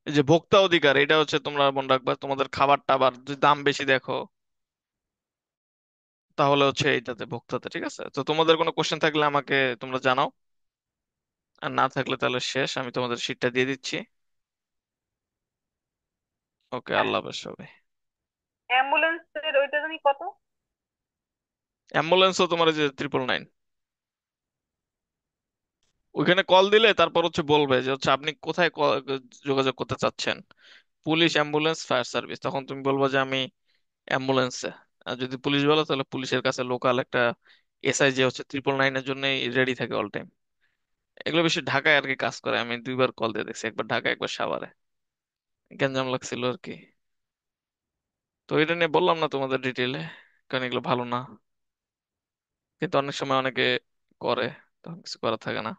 এই যে ভোক্তা অধিকার, এটা হচ্ছে তোমরা মনে রাখবা, তোমাদের খাবার টাবার যদি দাম বেশি দেখো তাহলে হচ্ছে এইটাতে ভোক্তাতে, ঠিক আছে। তো তোমাদের কোনো কোশ্চেন থাকলে আমাকে তোমরা জানাও। আর না থাকলে তাহলে শেষ, আমি তোমাদের শিটটা দিয়ে দিচ্ছি। ওকে,
হ্যাঁ।
আল্লাহ হাফেজ সবাই।
অ্যাম্বুলেন্সের ওইটা জানি কত?
অ্যাম্বুলেন্সও তোমার এই যে 999, ওইখানে কল দিলে তারপর হচ্ছে বলবে যে হচ্ছে আপনি কোথায় যোগাযোগ করতে চাচ্ছেন, পুলিশ, অ্যাম্বুলেন্স, ফায়ার সার্ভিস, তখন তুমি বলবো যে আমি অ্যাম্বুলেন্সে। আর যদি পুলিশ বলো তাহলে পুলিশের কাছে লোকাল একটা এসআই যে হচ্ছে 999-এর জন্য রেডি থাকে অল টাইম। এগুলো বেশি ঢাকায় আর কি কাজ করে, আমি দুইবার কল দিয়ে দেখছি, একবার ঢাকা একবার সাভারে। গ্যাঞ্জাম লাগছিল আর কি। তো এটা নিয়ে বললাম না তোমাদের ডিটেলে, কারণ এগুলো ভালো না, কিন্তু অনেক সময় অনেকে করে, তখন কিছু করা থাকে না।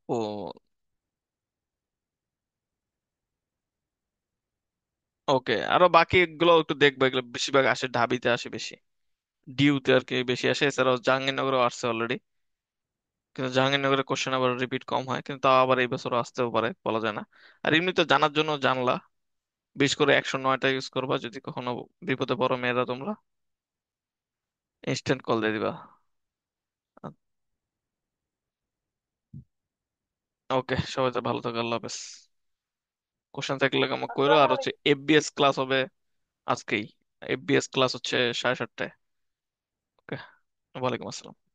ও, ওকে, আরো বাকি এগুলো একটু দেখবো, এগুলো বেশিরভাগ আসে ঢাবিতে আসে বেশি, ডিউতে আর কি বেশি আসে, এছাড়াও জাহাঙ্গীরনগরও আসছে অলরেডি। কিন্তু জাহাঙ্গীরনগরের কোশ্চেন আবার রিপিট কম হয়, কিন্তু তাও আবার এই বছর আসতেও পারে, বলা যায় না। আর এমনি তো জানার জন্য জানলা, বিশেষ করে 109টা ইউজ করবা যদি কখনো বিপদে পড়ো মেয়েরা তোমরা, ইনস্ট্যান্ট কল দিয়ে দিবা। ওকে, সবাই তো ভালো থাকো, আল্লাহ হাফেজ। কোশ্চেন থাকলে আমাকে কইরো,
আসসালামু
আর হচ্ছে
আলাইকুম।
এফবিএস ক্লাস হবে আজকেই। এফবিএস ক্লাস হচ্ছে 7:30টায়। ওকে, ওয়ালাইকুম আসসালাম।